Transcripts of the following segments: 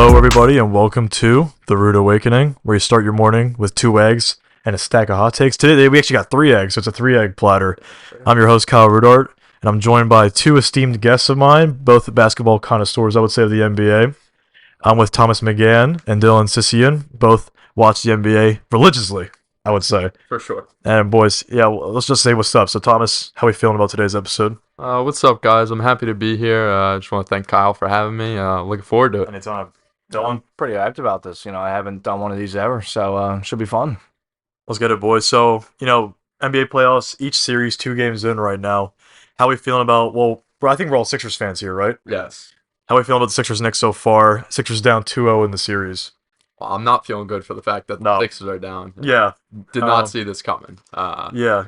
Hello, everybody, and welcome to The Rude Awakening, where you start your morning with 2 eggs and a stack of hot takes. Today, we actually got 3 eggs, so it's a 3-egg platter. I'm your host, Kyle Rudart, and I'm joined by 2 esteemed guests of mine, both basketball connoisseurs, I would say, of the NBA. I'm with Thomas McGann and Dylan Sisian, both watch the NBA religiously, I would say. For sure. And boys, let's just say what's up. So, Thomas, how are we feeling about today's episode? What's up, guys? I'm happy to be here. I just want to thank Kyle for having me. Looking forward to it. Anytime. I'm pretty hyped about this. I haven't done one of these ever, so should be fun. Let's get it, boys. So, NBA playoffs, each series 2 games in right now. How are we feeling about, I think we're all Sixers fans here, right? Yes. How are we feeling about the Sixers Knicks so far? Sixers down 2-0 in the series. Well, I'm not feeling good for the fact that the Sixers are down. Yeah. Did not see this coming.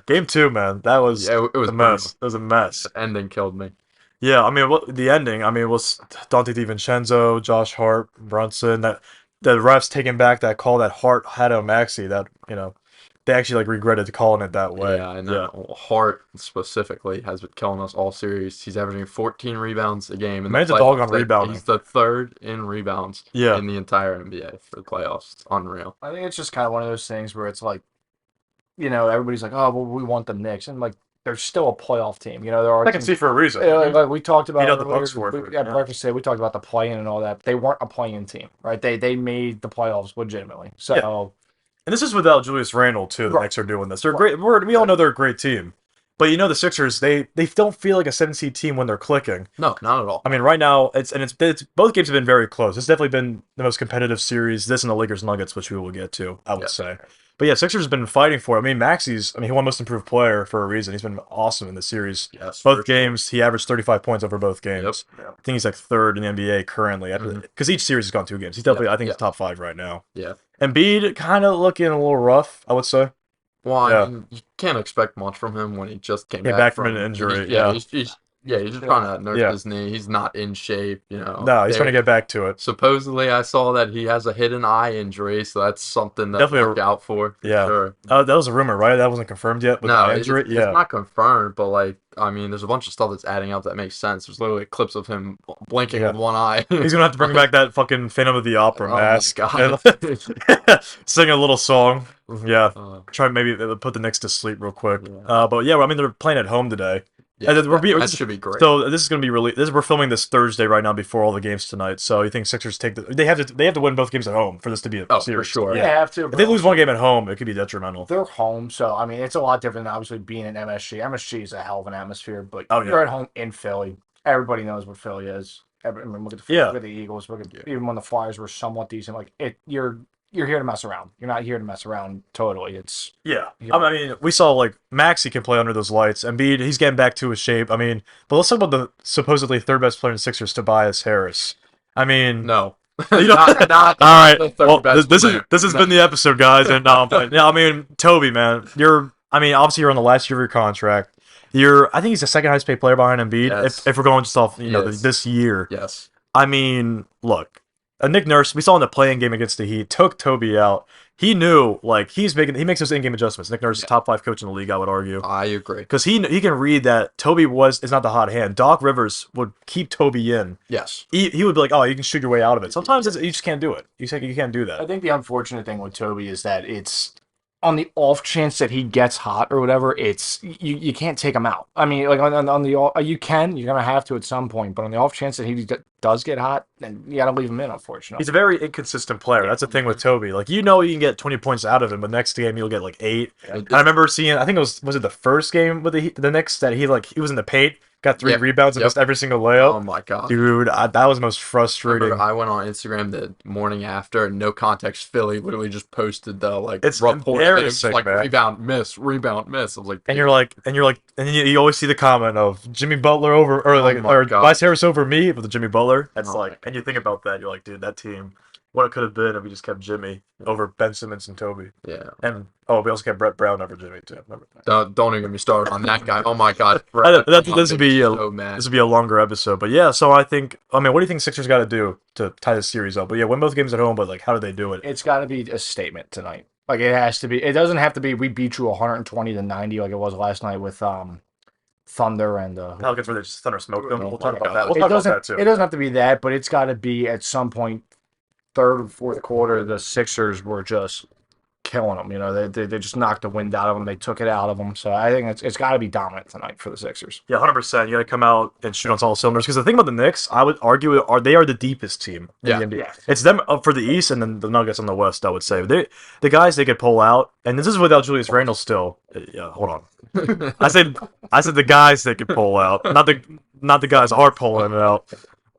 Game 2, man. That was, it was a mess. It was a mess. The ending killed me. Yeah, the ending, was Dante DiVincenzo, Josh Hart, Brunson, that the refs taking back that call that Hart had on Maxey, that, they actually regretted calling it that way. Yeah, I know. Yeah. Hart specifically has been killing us all series. He's averaging 14 rebounds a game. Man's a dog on rebounding. He's the 3rd in rebounds in the entire NBA for the playoffs. It's unreal. I think it's just kind of one of those things where it's like, everybody's like, oh, well, we want the Knicks. And, they're still a playoff team. There are I can see for a reason. Like we talked about the Bucks were. Breakfast today, we talked about the play-in and all that. They weren't a play-in team, right? They made the playoffs legitimately. So, and this is without Julius Randle too. The Knicks are doing this. They're great. We all know they're a great team, but the Sixers, they don't feel like a 7-seed team when they're clicking. No, not at all. Right now it's both games have been very close. It's definitely been the most competitive series. This and the Lakers Nuggets, which we will get to, I would say. But yeah, Sixers have been fighting for it. Maxey's, he won Most Improved Player for a reason. He's been awesome in the series. Yes, both games, he averaged 35 points over both games. Yep. I think he's 3rd in the NBA currently. Because each series has gone 2 games. He's definitely, I think he's top 5 right now. Yeah. Embiid kind of looking a little rough, I would say. Well, you can't expect much from him when he just came back from an injury. He's just trying to nurse his knee. He's not in shape, No, he's trying to get back to it. Supposedly, I saw that he has a hidden eye injury, so that's something to look out for. Sure. That was a rumor, right? That wasn't confirmed yet with the injury? It's not confirmed, but, there's a bunch of stuff that's adding up that makes sense. There's literally clips of him blinking with one eye. He's going to have to bring back that fucking Phantom of the Opera mask. Oh, my God. Sing a little song. Yeah. Try maybe put the Knicks to sleep real quick. Yeah. But yeah, they're playing at home today. Yeah, that should be great. So this is going to be we're filming this Thursday right now before all the games tonight. So you think Sixers they have to win both games at home for this to be a series? For sure. Yeah. They have to. If they lose one game at home, it could be detrimental. They're home, so it's a lot different than obviously being in MSG. MSG is a hell of an atmosphere, but you're at home in Philly. Everybody knows what Philly is. Look at the Eagles. Even when the Flyers were somewhat decent, you're here to mess around. You're not here to mess around totally. We saw Maxey can play under those lights. Embiid, he's getting back to his shape. But let's talk about the supposedly 3rd best player in the Sixers, Tobias Harris. No. Not all right. Well, this has been the episode, guys. And Toby, man, obviously you're on the last year of your contract. I think he's the 2nd highest paid player behind Embiid. Yes. If we're going just off, this year. Yes. Look. Nick Nurse, we saw in the play-in game against the Heat, took Toby out. He knew, he makes those in-game adjustments. Nick Nurse is top 5 coach in the league, I would argue. I agree. Because he can read that Toby is not the hot hand. Doc Rivers would keep Toby in. Yes. He would be like, oh, you can shoot your way out of it. Sometimes you just can't do it. You can't do that. I think the unfortunate thing with Toby is that it's on the off chance that he gets hot or whatever, it's you can't take him out. On the you can, you're gonna have to at some point, but on the off chance that he does get hot, then you gotta leave him in. Unfortunately, he's a very inconsistent player. That's the thing with Toby. You can get 20 points out of him, but next game you'll get 8. I remember seeing, I think it was it the first game with the Knicks that he was in the paint. Got 3 rebounds and missed every single layup. Oh my God, dude, that was the most frustrating. I went on Instagram the morning after, and No Context Philly literally just posted the it's report. Embarrassing, man. Rebound miss. I was and you always see the comment of Jimmy Butler over or Tobias Harris over me with the Jimmy Butler. That's and you think about that, you're like, dude, that team. What it could have been if we just kept Jimmy over Ben Simmons and Toby. Yeah. And we also kept Brett Brown over Jimmy too. Don't even get me started on that guy. Oh my God. This would be a longer episode, but yeah. So I think, what do you think Sixers got to do to tie this series up? But yeah, win both games at home. But how do they do it? It's got to be a statement tonight. It has to be. It doesn't have to be. We beat you 120-90 like it was last night with Thunder and Pelicans, where they just Thunder smoked them. We'll talk about that. We'll talk about that too. It doesn't have to be that, but it's got to be at some point. third and fourth quarter, the Sixers were just killing them. You know, they just knocked the wind out of them. They took it out of them. So I think it's got to be dominant tonight for the Sixers. Yeah, 100%. You got to come out and shoot on all cylinders. Because the thing about the Knicks, I would argue, they are the deepest team in the NBA. Yeah. It's them up for the East, and then the Nuggets on the West. I would say the guys they could pull out, and this is without Julius Randle still. Yeah, hold on. I said the guys they could pull out, not the guys are pulling it out.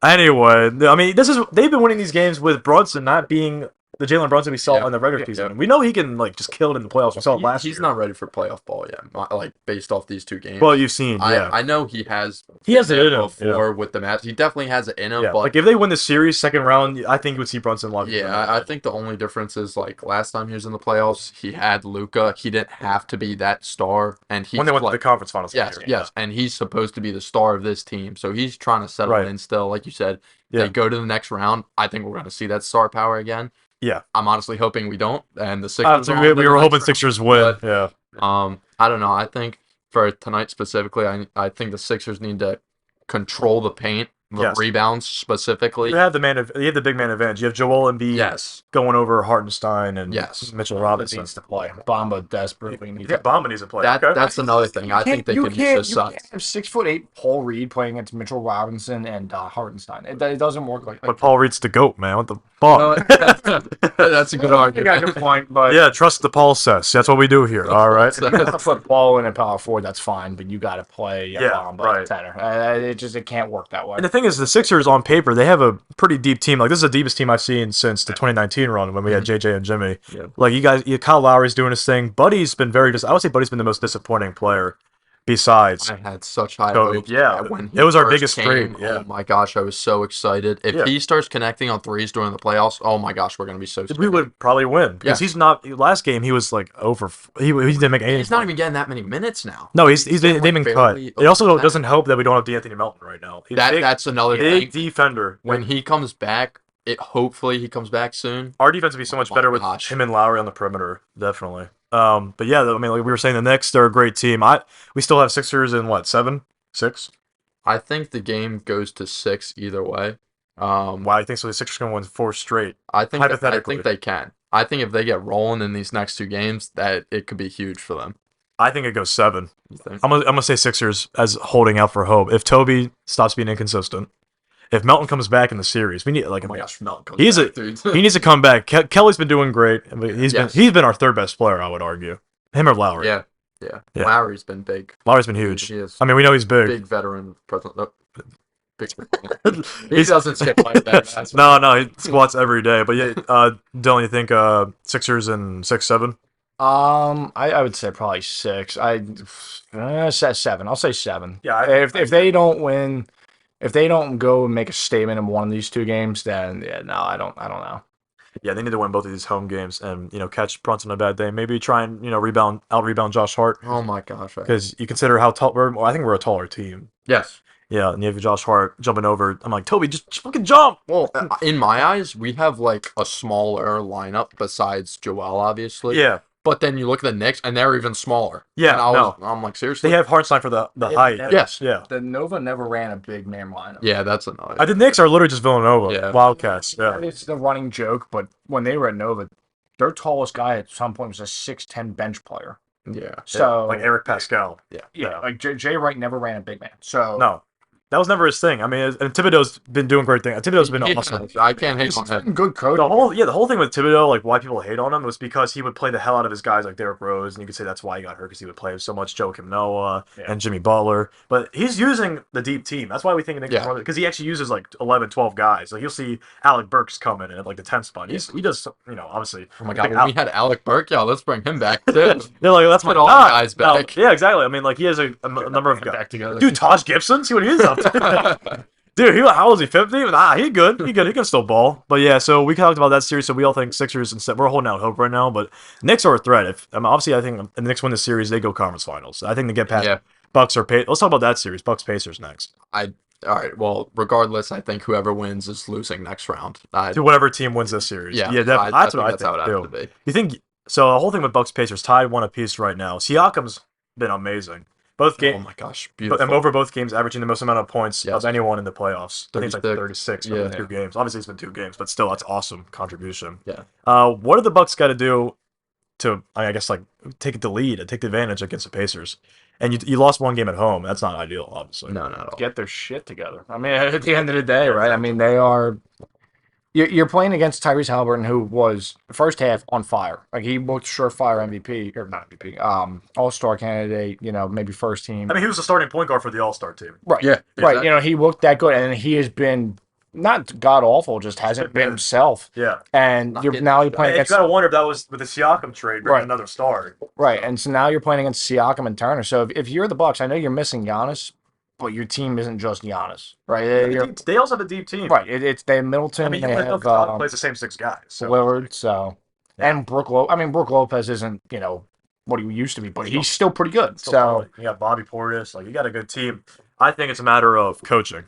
Anyway, I mean, they've been winning these games with Brunson not being the Jalen Brunson we saw in the regular season. We know he can just kill it in the playoffs. We saw it last year. He's not ready for playoff ball yet. Like based off these two games. Well, you've seen, yeah. I know he has. He has it in him before with the Mavs. He definitely has it in him. Yeah. But like if they win the series second round, I think you would see Brunson lock. Yeah, I think the only difference is like last time he was in the playoffs, he had Luka. He didn't have to be that star, and he when they went to the conference finals. Yes, and he's supposed to be the star of this team, so he's trying to settle in still. Like you said, they go to the next round. I think we're going to see that star power again. Yeah, I'm honestly hoping we don't. And the Sixers. We were hoping Sixers win. But, I don't know. I think for tonight specifically, I think the Sixers need to control the paint, the rebounds specifically. You have the big man advantage. You have Joel Embiid going over Hartenstein and Mitchell Robinson needs to play. Bamba desperately needs. Yeah, Bamba needs to play. That's another thing. I think they could use this side. 6'8" Paul Reed playing against Mitchell Robinson and Hartenstein. It doesn't work like that. But Paul Reed's the GOAT, man. What the fuck? That's a good argument. You got a good point, but yeah, trust the Paul says. That's what we do here. All right. Put Paul in a power forward, that's fine, but you got to play Bamba center. It can't work that way. And the thing is, the Sixers on paper, they have a pretty deep team. Like this is the deepest team I've seen since the 2019 run when we had JJ and Jimmy. Yeah. Like Kyle Lowry's doing his thing. Buddy's been I would say Buddy's been the most disappointing player. Besides, I had such high hopes. Yeah, when it was our biggest trade. Yeah. Oh my gosh, I was so excited. If he starts connecting on threes during the playoffs, oh my gosh, we're gonna be so scared. We would probably win because he's not. Last game he was like over. He didn't make any. He's not even getting that many minutes now. No, they've been cut. It also doesn't help that we don't have D'Anthony Melton right now. That's another big thing. defender. When he comes back, hopefully he comes back soon. Our defense would be so much better with him and Lowry on the perimeter, definitely. But yeah, I mean, like we were saying, the Knicks, they're a great team. We still have Sixers in what, 7, 6? I think the game goes to 6 either way. Wow, I think so. The Sixers gonna win 4 straight. I think they can. I think if they get rolling in these next 2 games, that it could be huge for them. I think it goes 7. You think? I'm gonna say Sixers as holding out for hope. If Toby stops being inconsistent. If Melton comes back in the series, we need oh my gosh, Melton comes back, dude. He needs to come back. Kelly's been doing great. He's been our third best player, I would argue. Him or Lowry. Yeah. Lowry's been big. Lowry's been huge. He is. I mean, we know he's big. Big veteran. He doesn't skip like that. No, he squats every day. But yeah, Dylan, you think Sixers in 6, 7? I would say probably 6. I say 7. I'll say 7. Yeah. If they don't win. If they don't go and make a statement in one of these 2 games, then I don't know. Yeah, they need to win both of these home games and catch Brunson on a bad day. Maybe try and out rebound Josh Hart. Oh my gosh! Because you consider how tall I think we're a taller team. Yes. Yeah, and you have Josh Hart jumping over. I'm like, Toby, just fucking jump. Well, in my eyes, we have like a smaller lineup besides Joel, obviously. Yeah. But then you look at the Knicks, and they're even smaller. Yeah, and I'm like, seriously? They have Hartenstein for the height. Yes. Yeah. The Nova never ran a big man lineup. Yeah, that's annoying. The Knicks are literally just Villanova. Yeah. Wildcats. Yeah. It's the running joke, but when they were at Nova, their tallest guy at some point was a 6'10" bench player. Yeah. So like Eric Pascal. Yeah. Like Jay Wright never ran a big man. So no. That was never his thing. I mean, and Thibodeau's been doing great things. Thibodeau's been awesome. I can't hate on him. Good coach. The whole thing with Thibodeau, like why people hate on him, was because he would play the hell out of his guys like Derrick Rose, and you could say that's why he got hurt because he would play so much Joakim Noah and Jimmy Butler. But he's using the deep team. That's why we think because he actually uses like 11, 12 guys. Like you'll see Alec Burks come in at like the 10th spot. He does, obviously. Oh my god, we had Alec Burke. Yeah, let's bring him back too. They're like, that's put all the guys back. No, yeah, exactly. I mean, like he has a number of guys back together. Dude, Taj Gibson, see what he is up to. Dude, how old is he? 50? He good. He can still ball. But yeah, so we talked about that series. So we all think Sixers instead. We're holding out hope right now. But Knicks are a threat. Obviously, I think if the Knicks win the series, they go conference finals. I think they get past Bucks or Pacers. Let's talk about that series. Bucks Pacers next. All right. Well, regardless, I think whoever wins is losing next round. To whatever team wins this series. Yeah, definitely. That's what I think. How it has to be. You think so? The whole thing with Bucks Pacers tied 1 apiece right now. Siakam's been amazing. Both games. Oh my gosh, beautiful. And over both games, averaging the most amount of points of anyone in the playoffs. I think it's like 36 over 2 games. Obviously, it's been 2 games, but still, that's awesome contribution. Yeah. What do the Bucks got to do to, I guess, like take the lead and take the advantage against the Pacers? And you lost 1 game at home. That's not ideal, obviously. No, not at all. Get their shit together. I mean, at the end of the day, right? I mean, they are. You're playing against Tyrese Haliburton, who was first half on fire. Like he looked surefire MVP or not MVP, All-Star candidate. Maybe first team. I mean, he was the starting point guard for the All-Star team. Right. Yeah. Right. Exactly. He looked that good, and he has been not god awful, just hasn't been himself. Yeah. And now you're playing against. You gotta wonder if that was with the Siakam trade, bringing another star. Right. And so now you're playing against Siakam and Turner. So if you're the Bucks, I know you're missing Giannis. But your team isn't just Giannis, right? They also have a deep team, right? It's they have Middleton. I mean, they have plays the same 6 guys. So. Lillard, and Brook Lopez. I mean, Brook Lopez isn't what he used to be, but he's still pretty good. So you got Bobby Portis, you got a good team. I think it's a matter of coaching.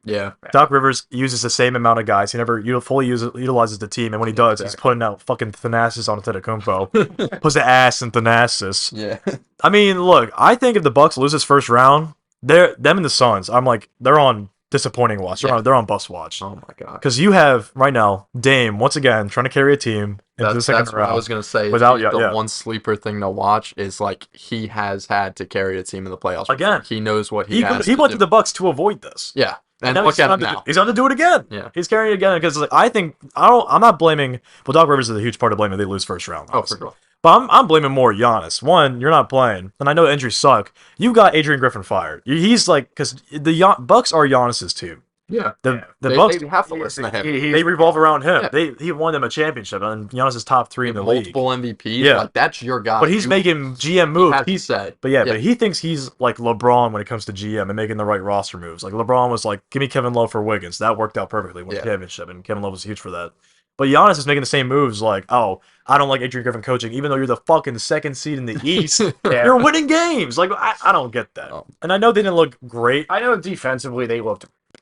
Yeah. Doc Rivers uses the same amount of guys. He never fully utilizes the team, and when he does, he's putting out fucking Thanasis on Antetokounmpo. Puts the ass in Thanasis. Yeah. I mean, look, I think if the Bucks lose this first round, them and the Suns, I'm like, they're on disappointing watch. They're on bus watch. Oh my god. Because you have right now Dame once again trying to carry a team into the second round. That's what I was gonna say. The one sleeper thing to watch is like he has had to carry a team in the playoffs again. He knows what he has. He went to the Bucks to avoid this. Yeah. And look at him now. He's going to do it again. Yeah. He's carrying it again because I'm not blaming. Well, Doc Rivers is a huge part of blaming. They lose first round. Obviously. Oh, for sure. But I'm blaming more Giannis. One, you're not playing, and I know injuries suck. You got Adrian Griffin fired. He's like, because the Bucks are Giannis's team. Yeah. The Bucks, they have to listen to him. They revolve around him. Yeah. He won them a championship, and Giannis is top 3 in the league. Multiple MVPs. Yeah. Like, that's your guy. But he's making GM moves. He's said. But he thinks he's like LeBron when it comes to GM and making the right roster moves. Like LeBron was like, give me Kevin Love for Wiggins. That worked out perfectly with the championship, and Kevin Love was huge for that. But Giannis is making the same moves like, oh, I don't like Adrian Griffin coaching, even though you're the fucking 2nd seed in the East. You're winning games. Like, I don't get that. Oh. And I know they didn't look great. I know defensively they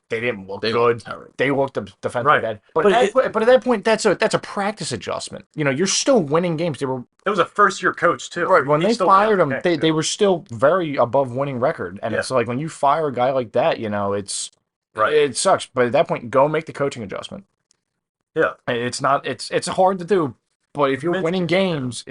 didn't look good. They looked defensively bad. But at that point, that's a practice adjustment. You're still winning games. It was a first-year coach, too. Right. When they fired him, they were still very above winning record. And it's like when you fire a guy like that, it sucks. But at that point, go make the coaching adjustment. Yeah. It's hard to do. But if you're winning games,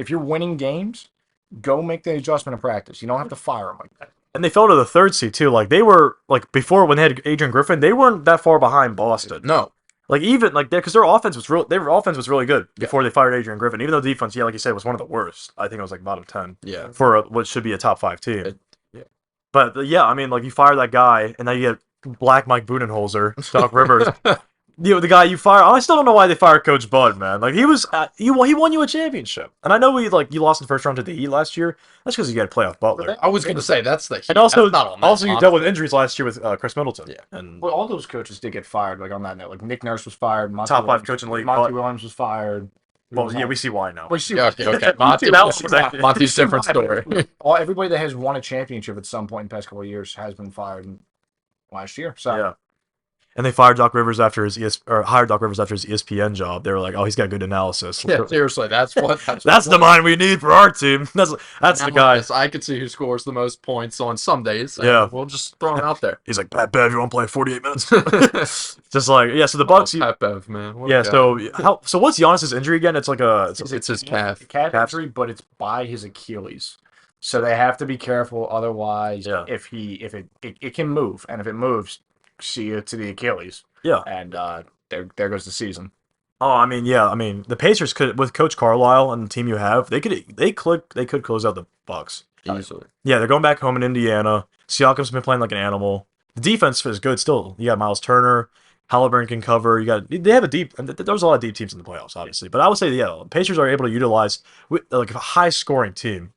go make the adjustment in practice. You don't have to fire him like that. And they fell to the 3rd seed too. Like they were before when they had Adrian Griffin, they weren't that far behind Boston. No. Like even because their offense was really good before they fired Adrian Griffin. Even though defense, like you said, was one of the worst. I think it was like bottom 10. Yeah. For what should be a top 5 team. Yeah. But I mean, like you fire that guy, and now you get Black Mike Budenholzer, Doc Rivers. The guy you fired. I still don't know why they fired Coach Bud, man. Like he was, he won you a championship, and I know you lost in the first round to the Heat last year. That's because you got playoff Butler. I was going to say that's the Heat. And also, not you dealt with injuries last year with Chris Middleton. Yeah, and all those coaches did get fired. Like on that note, like Nick Nurse was fired. Top 5 coach in the league. Monty Williams was fired. Well, we see why now. Okay. Monty's different story. Everybody that has won a championship at some point in the past couple of years has been fired last year. So yeah. And they fired Doc Rivers after hired Doc Rivers after his ESPN job. They were like, "Oh, he's got good analysis." Yeah, seriously, that's the mind we need for our team. That's the guy. I could see who scores the most points on some days. Yeah, we'll just throw him out there. He's like, Pat Bev, you want to play 48 minutes? Just like so the Bucks. Pat Bev, man. So what's Giannis's injury again? It's like it's his calf injury, but it's by his Achilles. So they have to be careful. Otherwise, if it can move, and if it moves, see you to the Achilles. Yeah. And there goes the season. Oh, I mean, the Pacers could, with Coach Carlisle and the team you have, they could close out the Bucks easily. Yeah, they're going back home in Indiana. Siakam's been playing like an animal. The defense is good still. You got Miles Turner, Halliburton can cover. They have there's a lot of deep teams in the playoffs, obviously. But I would say the Pacers are able to utilize like a high scoring team.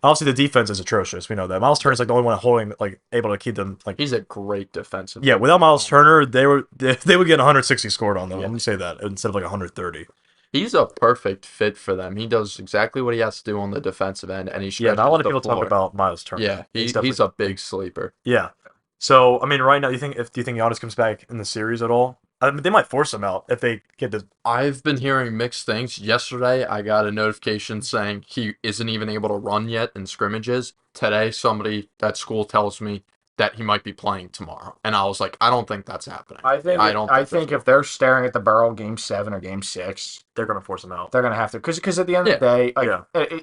Obviously, the defense is atrocious. We know that. Miles Turner's like the only one holding, able to keep them. He's a great defensive. Yeah, without Miles Turner, they would get 160 scored on them. Let me say that instead of 130. He's a perfect fit for them. He does exactly what he has to do on the defensive end, and he not a lot of people talk about Miles Turner. Yeah, he's a big sleeper. Yeah. So I mean, right now, do you think Giannis comes back in the series at all? I mean, they might force him out if they get this. I've been hearing mixed things. Yesterday, I got a notification saying he isn't even able to run yet in scrimmages. Today, somebody at school tells me that he might be playing tomorrow, and I was like, I don't think that's happening. I think if they're staring at the barrel Game 7 or Game 6, they're going to force him out. They're going to have to, because at the end of the day,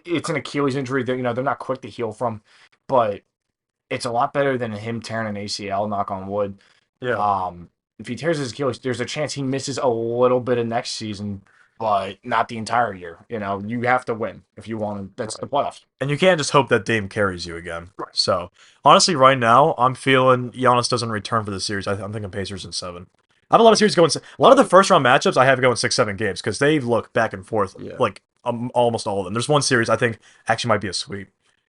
it's an Achilles injury that they're not quick to heal from, but it's a lot better than him tearing an ACL. Knock on wood. Yeah. If he tears his Achilles, there's a chance he misses a little bit of next season, but not the entire year. You have to win if you want to. That's the playoffs. And you can't just hope that Dame carries you again. Right. So, honestly, right now, I'm feeling Giannis doesn't return for the series. I'm thinking Pacers in 7. I have a lot of series going. A lot of the first round matchups I have going 6-7 games because they look back and forth like almost all of them. There's one series I think actually might be a sweep,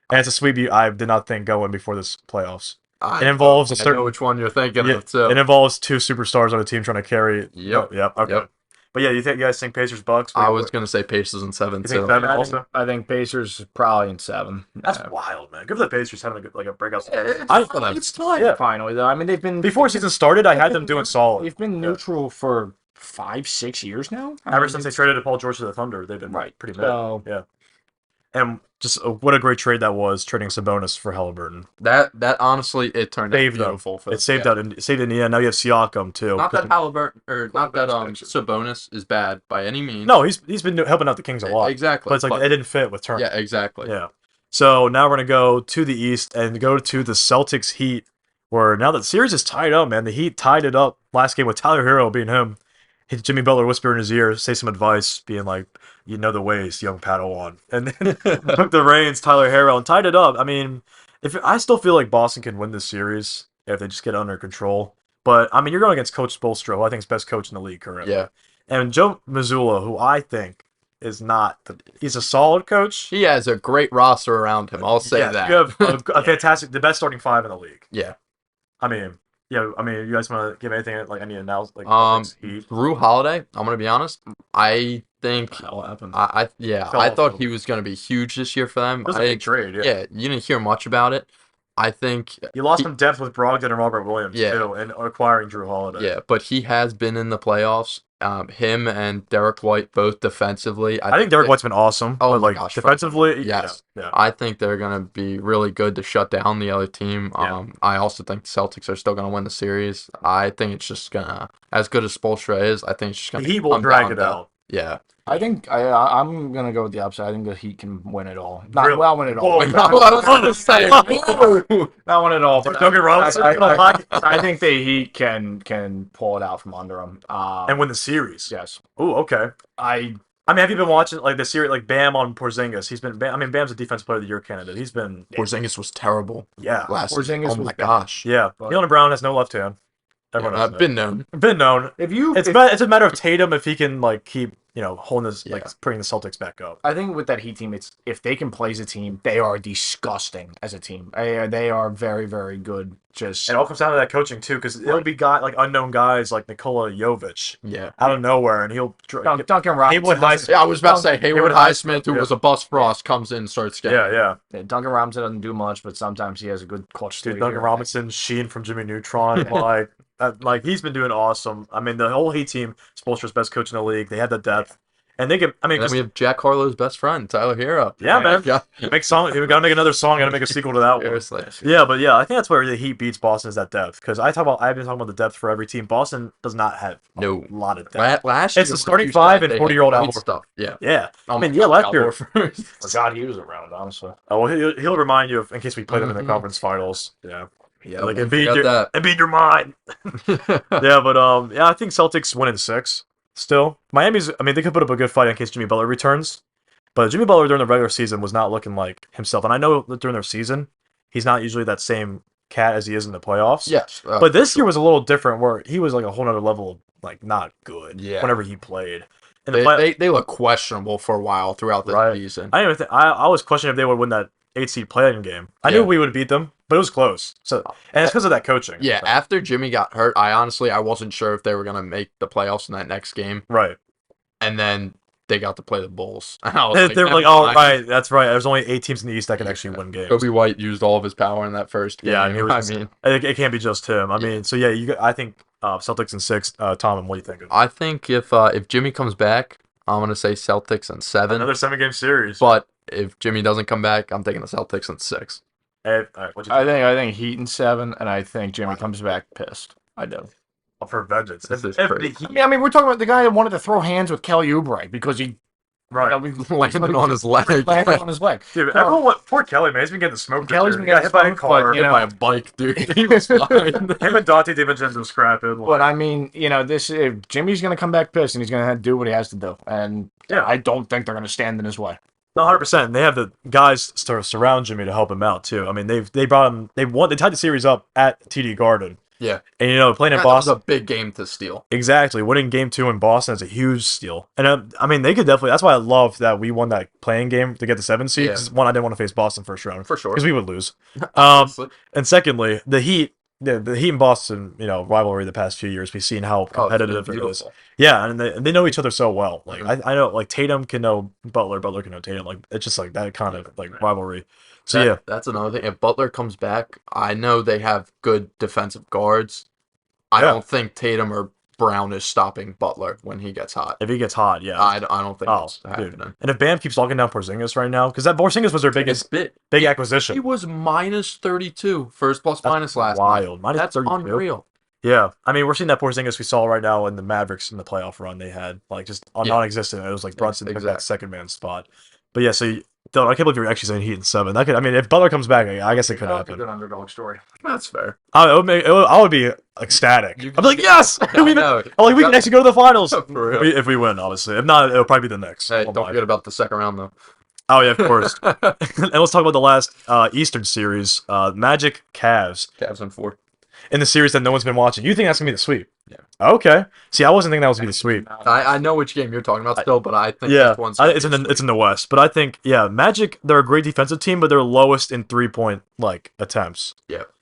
and it's a sweep I did not think going before this playoffs. It involves a certain. I know which one you're thinking of too. It involves 2 superstars on a team trying to carry. Yep. Okay. Yep. But yeah, you guys think Pacers Bucks? I was gonna say Pacers in 7 you too. Think 7 also? I think Pacers probably in 7. That's wild, man. Good for the Pacers having a breakout. It's time finally though. I mean, they've been before season started. I had them doing solid. They've been neutral for 5-6 years now. Ever since they traded Paul George to the Thunder, they've been pretty mid. So, yeah. And just what a great trade that was, trading Sabonis for Halliburton. That honestly, it turned out beautiful. It saved Indiana. Now you have Siakam too. Not that Halliburton or not that Sabonis is bad by any means. No, he's been helping out the Kings a lot. Exactly. But it's like it didn't fit with Turner. Yeah, exactly. Yeah. So now we're gonna go to the East and go to the Celtics Heat, where now the series is tied up, man. The Heat tied it up last game with Tyler Hero being him. Jimmy Butler whisper in his ear, say some advice, being like, "You know the ways, young Padawan," and then took the reins, Tyler Harrell, and tied it up. I mean, I still feel like Boston can win this series if they just get under control. But I mean, you're going against Coach Spoelstra, who I think is best coach in the league currently. Yeah, and Joe Mazzulla, who I think is not. He's a solid coach. He has a great roster around him. I'll say that. You have a fantastic, the best starting 5 in the league. Yeah, I mean. Yeah, I mean, you guys want to give anything like any analysis? Like, Drew Holiday. I'm gonna be honest. I think what happened? I thought he was gonna be huge this year for them. It was a big trade. Yeah, you didn't hear much about it. I think you lost some depth with Brogdon and Robert Williams too, and acquiring Drew Holiday. Yeah, but he has been in the playoffs. Him and Derek White both defensively. I think Derek White's been awesome. Oh but my gosh, defensively, yes. Yeah. I think they're gonna be really good to shut down the other team. I also think the Celtics are still gonna win the series. I think it's just gonna, as good as Spoelstra is, I think it's just gonna. He will drag it out. Yeah. I think I'm gonna go with the upside. I think the Heat can win it all. Not win it all. Not win it all. But Duncan Robinson. I think the Heat can pull it out from under them and win the series. Yes. Oh, okay. I mean, have you been watching like the series, like Bam on Porzingis? He's been. I mean, Bam's a Defensive Player of the Year candidate. He's been. Porzingis was terrible. Yeah. Porzingis. Oh my gosh. Yeah. Jaylen Brown has no left hand. Everyone knows been known. Been known. It's a matter of Tatum if he can like keep holding this bringing the Celtics back up. I think with that Heat team, it's if they can play as a team, they are disgusting as a team. They are very very good. Just it all comes down to that coaching too, because it'll be unknown guys like Nikola Jovic, out of nowhere, and he'll Duncan Robinson. I was about to say Hayward Highsmith, who was a bust for us, comes in and starts getting. Yeah. Duncan Robinson doesn't do much, but sometimes he has a good clutch. Dude, Duncan Robinson, Sheen from Jimmy Neutron, like he's been doing awesome. I mean, the whole Heat team, Spoelstra's best coach in the league. They had the depth. And they get. I mean, and then we have Jack Harlow's best friend, Tyler Hero. Yeah, man. Yeah. Make song. We gotta make another song. Gotta make a sequel to that Seriously. one. Yeah, but I think that's where the Heat beats Boston is that depth. Because I've been talking about the depth for every team. Boston does not have a lot of depth. Last year, it's the starting 5 and 40-year-old Al stuff. Yeah. I mean, last year. God, he was around, honestly. Oh, well, he'll remind you in case we play them in the conference finals. Yeah. Yeah, like beat your mind. I think Celtics win in 6. Still, Miami's. I mean, they could put up a good fight in case Jimmy Butler returns, but Jimmy Butler during the regular season was not looking like himself. And I know that during their season, he's not usually that same cat as he is in the playoffs. Yes, but this year was a little different, where he was like a whole other level of like not good. Yeah. Whenever he played, and they look questionable for a while throughout the season. I didn't even think I was questioning if they would win that 8-seed play-in game. I knew we would beat them, but it was close. So, and it's because of that coaching. Yeah, so. After Jimmy got hurt, I wasn't sure if they were gonna make the playoffs in that next game. Right. And then they got to play the Bulls. They were like, oh, right, that's right. There's only 8 teams in the East that can actually win games. Kobe White used all of his power in that first game. Yeah, it can't be just him. I mean, so I think Celtics in 6. Tom, and what do you think? I think if Jimmy comes back, I'm gonna say Celtics in 7. Another 7-game series. But if Jimmy doesn't come back, I'm taking the Celtics in 6. Hey, all right, what you think? I think Heat in 7, and I think Jimmy comes back pissed. I do. For vengeance. This is If crazy. the Heat- I mean, we're talking about the guy that wanted to throw hands with Kelly Oubre because he right. Landed on his leg. landed on his leg. Dude, everyone, poor Kelly, man. He's been getting the smoke. Kelly's this been year. getting He got hit by a smoked, car. but, you Hit know, by a bike, dude. He was fine. Him and Dante DiVincenzo scrapping. But I mean, this if Jimmy's going to come back pissed, and he's going to do what he has to do, and Yeah. I don't think they're going to stand in his way. No, 100%. And they have the guys to surround Jimmy to help him out too. I mean, they brought him. They tied the series up at TD Garden. Yeah. And playing in That was Boston. a big game to steal. Exactly. Winning game 2 in Boston is a huge steal. And I mean, they could definitely. That's why I love that we won that playing game to get the 7 seed. Yeah. 'Cause one, I didn't want to face Boston first round For sure. because we would lose. Honestly. And secondly, the Heat. The Heat and Boston, rivalry the past few years, we've seen how Oh, it's competitive been it is. beautiful. Yeah, and they know each other so well. Like Mhm. I know, like Tatum can know Butler, Butler can know Tatum. Like it's just like that kind of like rivalry. So yeah, That's another thing. If Butler comes back, I know they have good defensive guards. I Yeah. don't think Tatum or Brown is stopping Butler when he gets hot. if he gets hot, yeah. I don't think Oh, that's dude. happening. And if Bam keeps locking down Porzingis right now, because that Porzingis was their It's biggest big. big He acquisition. was minus 32 first plus That's minus last wild. night. Minus That's 32? unreal. Yeah, I mean we're seeing that Porzingis we saw right now in the Mavericks in the playoff run they had, like just Yeah. non-existent. It was like Brunson took that Exactly. second man spot. But yeah, so Dylan, I can't believe you're actually saying Heat in 7. That could, I mean, if Butler comes back, I guess it could That's a happen. good underdog story. That's fair. I would be ecstatic. You I'd be like, yes, I know. we can actually go to the finals For real. if we win. Obviously, if not, it'll probably be the Knicks. Hey, Oh, don't my. forget about the second round though. Oh yeah, of course. And let's talk about the last Eastern series, Magic Cavs, Cavs in 4. in the series that no one's been watching. You think that's gonna be the sweep? Yeah. Okay. See, I wasn't thinking that was gonna be the sweep. I know which game you're talking about still, but I think Yeah, this one's it's in the West, but I think Magic, they're a great defensive team, but they're lowest in 3-point attempts,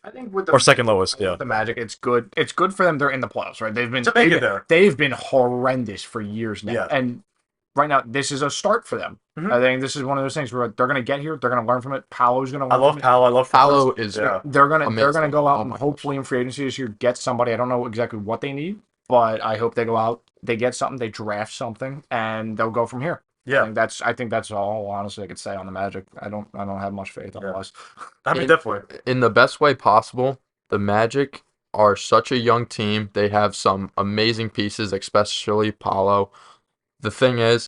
I think with the or second lowest. with Yeah. the Magic, it's good. It's good for them. They're in the playoffs, right? To make it there. They've been horrendous for years now, Yeah. and right now this is a start for them. Mhm. I think this is one of those things where they're going to get here. They're going to learn from it. Paolo's going to I learn love from it. Paolo. I love Paolo Flowers. is Yeah. They're gonna Amazing. go out Oh and my hopefully in free agency this year get somebody. I don't know exactly what they need, but I hope they go out, they get something, they draft something, and they'll go from here. Yeah. I think that's all honestly I could say on the Magic. I don't have much faith otherwise. I mean, In- definitely. in the best way possible. The Magic are such a young team. They have some amazing pieces, especially Paolo. The thing is,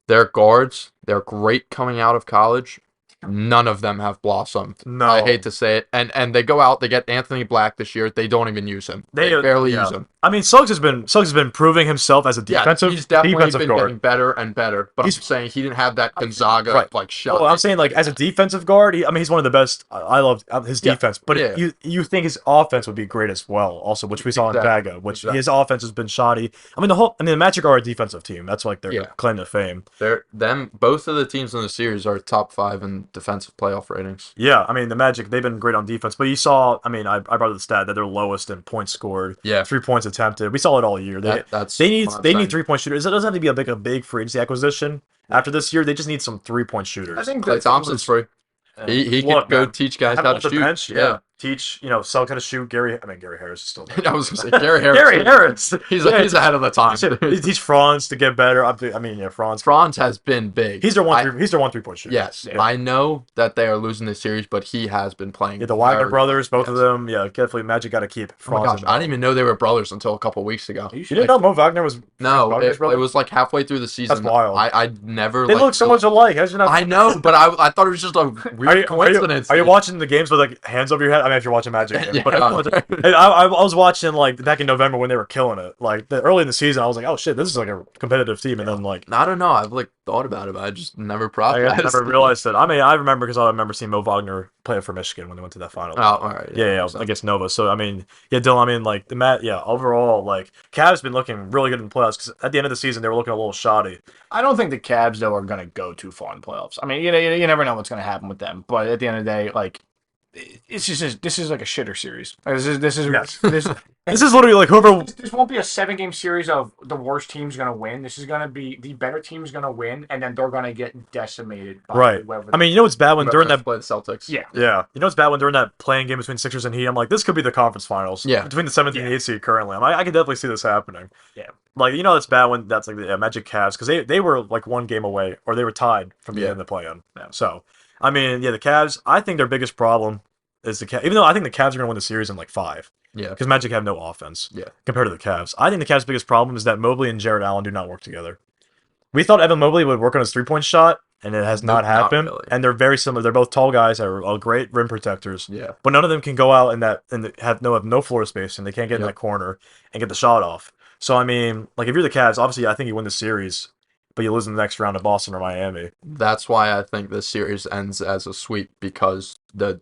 their guards, they're great coming out of college. None of them have blossomed. No. I hate to say it. And they go out, they get Anthony Black this year. They don't even use him. They barely use him. I mean, Suggs has been proving himself as a defensive he's definitely defensive been guard. getting better and better. But He's- I'm saying he didn't have that Gonzaga Right. shot. Well, I'm saying like as a defensive guard, he's one of the best. I love his Yeah. defense, but Yeah. you think his offense would be great as well, also, which we saw in Exactly. Vaga, which Exactly. his offense has been shoddy. The Magic are a defensive team. That's like their Yeah. claim to fame. Both of the teams in the series are top 5 in defensive playoff ratings. Yeah, the Magic, they've been great on defense, but you saw, I brought up the stat that they're lowest in points scored, Yeah. 3 points attempted. We saw it all year. That's They need what I'm 3-point shooters. It doesn't have to be a big free agency acquisition. After this year, they just need some 3-point shooters. I think Clay that Thompson's free. He Look, could go man, teach guys have how him to off the shoot. bench, yeah. Teach, Suggs how to shoot. Gary Harris is still there. I was gonna say Gary Harris. Gary Harris. He's Yeah. he's ahead of the time. Teach Franz to get better. Franz. Franz has been big. He's their 3-point shooter. Yes, Yeah. I know that they are losing this series, but he has been playing. Yeah, the Wagner very- brothers, both of Yes. them. Yeah, definitely Magic got to keep Oh my Franz. gosh, I involved. didn't even know they were brothers until a couple weeks ago. You didn't know Mo Wagner was No, Wagner's it brother? was like halfway through the season. That's wild. I never. They look so much alike. How'd you not? I know, but I thought it was just a weird coincidence. Are you watching the games with like hands over your head? If you're watching Magic, Yeah. but I was watching like back in November when they were killing it. Like early in the season, I was like, oh shit, this is like a competitive team. And then like I don't know. I've like thought about it, but I just never I processed. never realized it. I remember because I remember seeing Mo Wagner play for Michigan when they went to that final. Oh, all right. Yeah, against Nova. So Dylan. Like overall, like Cavs been looking really good in the playoffs because at the end of the season they were looking a little shoddy. I don't think the Cavs though are going to go too far in the playoffs. You never know what's going to happen with them. But at the end of the day, like It's just this is like a shitter series. This is Yes. this. This is literally like whoever. This won't be a 7-game series of the worst team's gonna win. This is gonna be the better team's gonna win, and then they're gonna get decimated by Right. whoever. I mean, you know what's bad when during that play the Celtics. Yeah. Yeah, you know what's bad when during that playing game between Sixers and Heat, I'm like, this could be the conference finals. Yeah. Between the 7th and 8th seed currently. I could definitely see this happening. Yeah. Like, you know, it's bad when that's like the Magic Cavs, because they were like 1 game away, or they were tied from being in the play-in. Yeah. So, I mean, yeah, the Cavs, I think their biggest problem is the Cavs, even though I think the Cavs are going to win the series in like 5. Yeah. Because Magic have no offense. Yeah. Compared to the Cavs. I think the Cavs' biggest problem is that Mobley and Jared Allen do not work together. We thought Evan Mobley would work on his 3-point shot, and it has not happened. Really. And they're very similar. They're both tall guys that are great rim protectors. Yeah. But none of them can go out and have no floor space, and they can't get in that corner and get the shot off. So I mean, like if you're the Cavs, obviously I think you win the series, but you lose in the next round to Boston or Miami. That's why I think this series ends as a sweep, because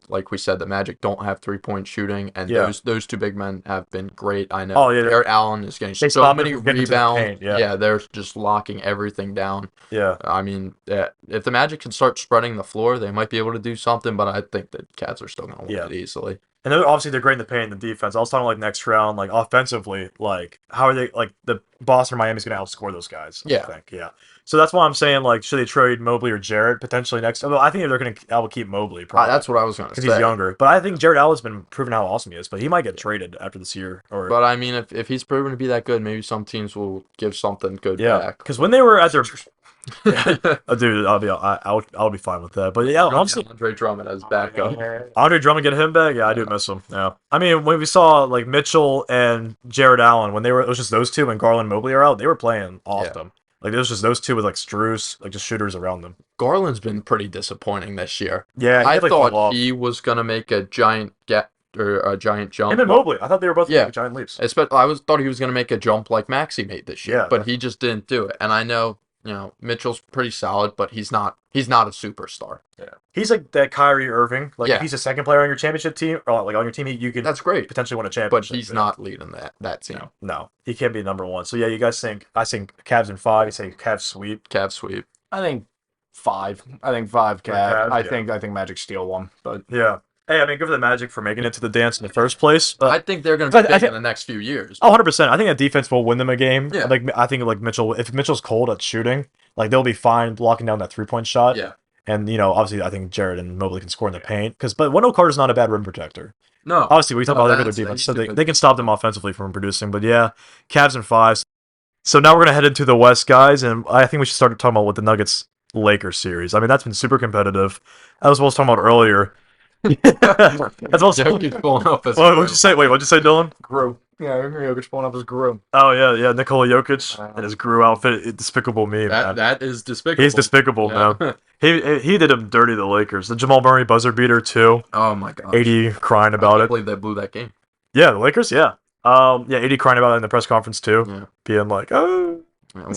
like we said, the Magic don't have 3-point shooting, and those 2 big men have been great. I know. Oh yeah, Jared Allen is getting so many rebounds. Yeah, they're just locking everything down. Yeah. I mean, if the Magic can start spreading the floor, they might be able to do something, but I think the Cavs are still going to win it easily. And they're great in the paint and the defense. I was talking like next round, like offensively, like how are they like the Boston or Miami's gonna outscore those guys, I think. Yeah. So that's why I'm saying like should they trade Mobley or Jarrett potentially next? Although I think they're gonna keep Mobley probably. That's what I was gonna say. Because he's younger. But I think Jared Allen's been proven how awesome he is, but he might get traded after this year But I mean if he's proven to be that good, maybe some teams will give something good back. Because when they were at their dude, I'll be fine with that. But yeah, honestly, Andre Drummond as backup. Andre Drummond get him back? Yeah, I do miss him. Yeah. I mean, when we saw like Mitchell and Jared Allen, when it was just those 2 and Garland and Mobley are out, they were playing off them. Like it was just those 2 with like Strus, like just shooters around them. Garland's been pretty disappointing this year. Yeah, I thought he was gonna make a giant or a giant jump. Him and Mobley, I thought they were both making giant leaps. I thought he was gonna make a jump like Maxey made this year, but he just didn't do it. And I know, you know, Mitchell's pretty solid, but he's not a superstar. Yeah, he's like that Kyrie Irving. Like if he's a second player on your championship team, or like on your team, you could potentially win a championship. But he's not leading that team. No, he can't be number 1. So yeah, you guys think Cavs in 5. You say Cavs sweep. Cavs sweep. I think 5. I think 5 Cavs. I think Magic steal 1. But yeah. Hey, I mean, good for the Magic for making it to the dance in the first place. I think they're going to be big in the next few years. Oh, 100%. I think that defense will win them a game. Yeah. Like I think like Mitchell, if Mitchell's cold at shooting, like they'll be fine blocking down that 3-point shot. Yeah. And you know, obviously, I think Jared and Mobley can score in the paint but Wendell Carter's not a bad rim protector. No. Obviously, we talk about their defense, so they can stop them offensively from producing. But yeah, Cavs in 5. So now we're gonna head into the West, guys, and I think we should start talking about what the Nuggets Lakers series. I mean, that's been super competitive. As I was talking about earlier. That's also going up. What'd you say? Wait, what'd you say, Dylan? Gru. Yeah, Jokic pulling up his Gru. Oh yeah, Nikola Jokic and his Gru outfit. Despicable me, man. That is despicable. He's despicable, man. He did him dirty. The Lakers. The Jamal Murray buzzer beater too. Oh my god. 80 crying about it. I believe they blew that game. Yeah, the Lakers. Yeah. 80 crying about it in the press conference too. Yeah. Being like, oh. All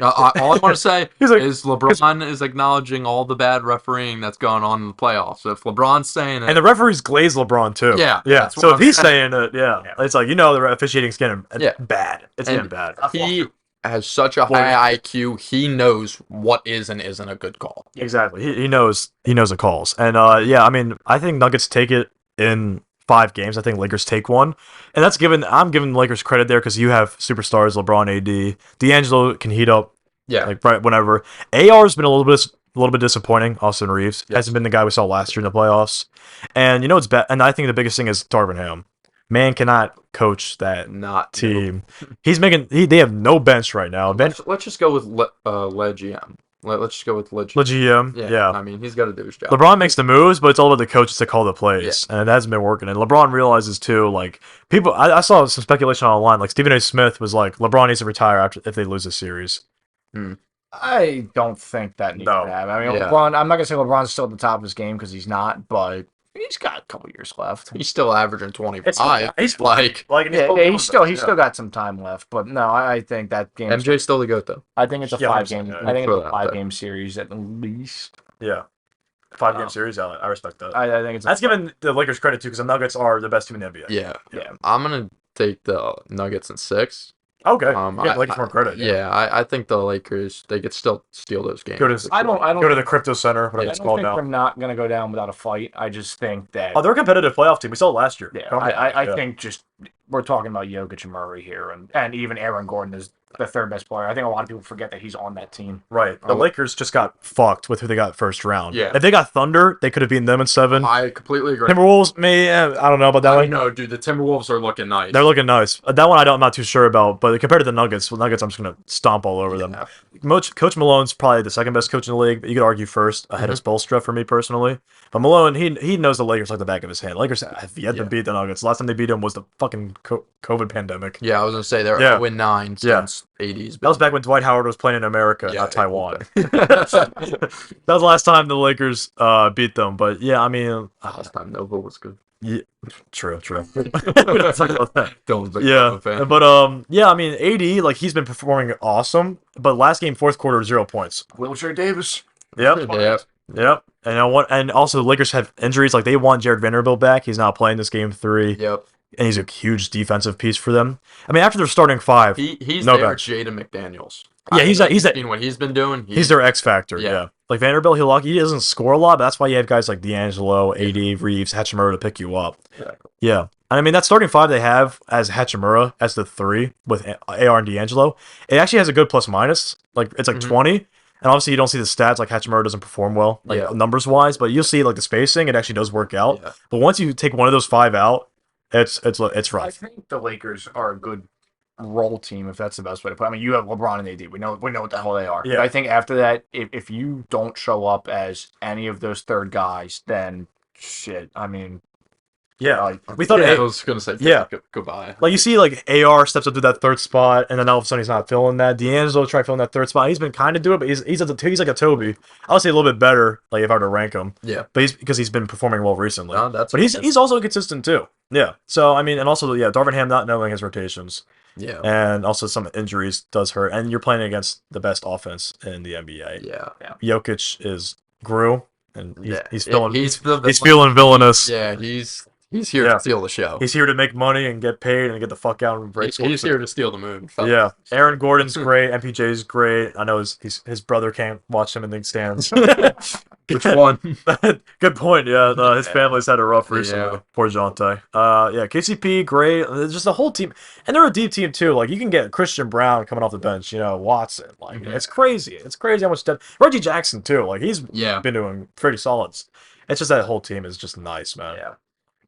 I want to say is LeBron is acknowledging all the bad refereeing that's going on in the playoffs. So if LeBron's saying it, and the referees glaze LeBron too. Yeah. So if he's saying it, it's like the officiating's getting bad. It's getting bad. He has such a high IQ. He knows what is and isn't a good call. Exactly. He knows the calls. And I mean, I think Nuggets take it in 5 games. I think Lakers take 1, and I'm giving the Lakers credit there because you have superstars LeBron, AD, D'Angelo can heat up. Yeah, like right whenever. AR's been a little bit disappointing. Austin Reeves hasn't been the guy we saw last year in the playoffs, and it's bad. And I think the biggest thing is Darvin Ham. Man cannot coach that team. He's making. They have no bench right now. Let's just go with LeGM. Let's just go with LeGM. Yeah. I mean, he's got to do his job. LeBron makes the moves, but it's all about the coaches to call the plays, and it hasn't been working. And LeBron realizes too, like people. I saw some speculation online, like Stephen A. Smith was like, LeBron needs to retire if they lose this series. I don't think that needs to happen. I mean, LeBron. I'm not gonna say LeBron's still at the top of his game because he's not, but he's got a couple years left. He's still averaging 25. He's still got some time left. But no, I think that game. MJ's still the GOAT though. I think it's a 5-game. I think it's a 5-game series at least. Yeah. 5-game series. I respect that. I think it's. That's giving the Lakers credit too, because the Nuggets are the best team in the NBA. Yeah. I'm gonna take the Nuggets in 6. Okay. Get Lakers more credit. Yeah, I think the Lakers they could still steal those games. I don't go to the Crypto Center, whatever it's called now. They're not going to go down without a fight. I just think that. Oh, they're a competitive playoff team. We saw it last year. Yeah, I think just we're talking about Jokic and Murray here, and even Aaron Gordon is the third best player. I think a lot of people forget that he's on that team. Right. The Lakers just got fucked with who they got first round. Yeah. If they got Thunder, they could have beaten them in 7. I completely agree. Timberwolves, I don't know about that one. No, dude, the Timberwolves are looking nice. They're looking nice. That one I'm not too sure about, but compared to the Nuggets, I'm just going to stomp all over them. Coach Malone's probably the second best coach in the league, but you could argue first ahead of Spoelstra for me personally. But Malone, he knows the Lakers like the back of his hand. Lakers have yet to beat the Nuggets. Last time they beat them was the fucking COVID pandemic. Yeah, I was going to say they're 0-9 since 80s. That was back when Dwight Howard was playing in America, not Taiwan. That was the last time the Lakers beat them. But yeah, I mean, last time Nova was good. Yeah, true. We don't talk about that. Fan. But yeah, I mean, AD, like, he's been performing awesome. But last game, fourth quarter, 0 points. Wilshire Davis. Yep. And also the Lakers have injuries. Like, they want Jared Vanderbilt back. He's not playing this game 3. Yep. And he's a huge defensive piece for them. I mean, after their starting 5, he's no their back. Jaden McDaniels. Yeah, he's what he's been doing. He's their X factor. Yeah. Like Vanderbilt, he doesn't score a lot, but that's why you have guys like D'Angelo, AD, Reeves, Hachimura to pick you up. Exactly. Yeah. And I mean, that starting 5 they have as Hachimura as the 3 with AR and D'Angelo, it actually has a good plus minus. Like, it's like 20. And obviously, you don't see the stats, like Hachimura doesn't perform well, like numbers wise, but you'll see like the spacing, it actually does work out. Yeah. But once you take one of those 5 out, it's rough. I think the Lakers are a good role team, if that's the best way to put it. I mean, you have LeBron and AD. We know what the hell they are. Yeah. But I think after that, if you don't show up as any of those third guys, then shit. I mean, we thought. I was gonna say, goodbye. Like, you see, like, AR steps up to that third spot, and then all of a sudden he's not filling that. D'Angelo tried filling that third spot. He's been kind of doing it, but he's like a Toby. I would say a little bit better, like, if I were to rank him. Yeah. But because he's been performing well recently. No, but he's also consistent too. Yeah. So I mean, and also Darvin Ham not knowing his rotations. Yeah. And also some injuries does hurt, and you're playing against the best offense in the NBA. Yeah. Jokic is grew, and he's feeling he's feeling villainous. Yeah. He's here to steal the show. He's here to make money and get paid and get the fuck out and break. He's here to steal the moon. Fellas. Yeah. Aaron Gordon's great. MPJ's great. I know his brother can't watch him in the stands. Which one? Good point. Yeah. His family's had a rough recently. Yeah. Poor Jonte. KCP, great. It's just the whole team. And they're a deep team too. Like, you can get Christian Brown coming off the bench, Watson. Like, it's crazy. It's crazy how much depth. Reggie Jackson too. Like, he's been doing pretty solid. It's just that whole team is just nice, man. Yeah.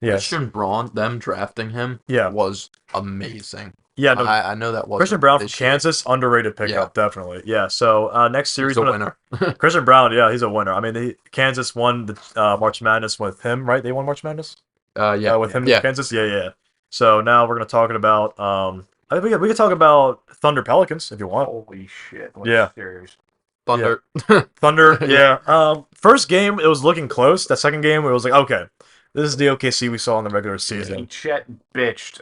Yes. Christian Braun, them drafting him was amazing. Yeah, no, I know that was Christian Brown from Kansas, underrated pickup, definitely. Yeah, so next series, he's a winner. Christian Brown, he's a winner. I mean, Kansas won the March Madness with him, right? They won March Madness. With him in Kansas. Yeah. So now we're gonna talk about. I think we could talk about Thunder Pelicans if you want. Holy shit! Series. Thunder. Yeah. Thunder. Yeah. First game, it was looking close. That second game, it was like, okay, this is the OKC we saw in the regular season. Chet bitched.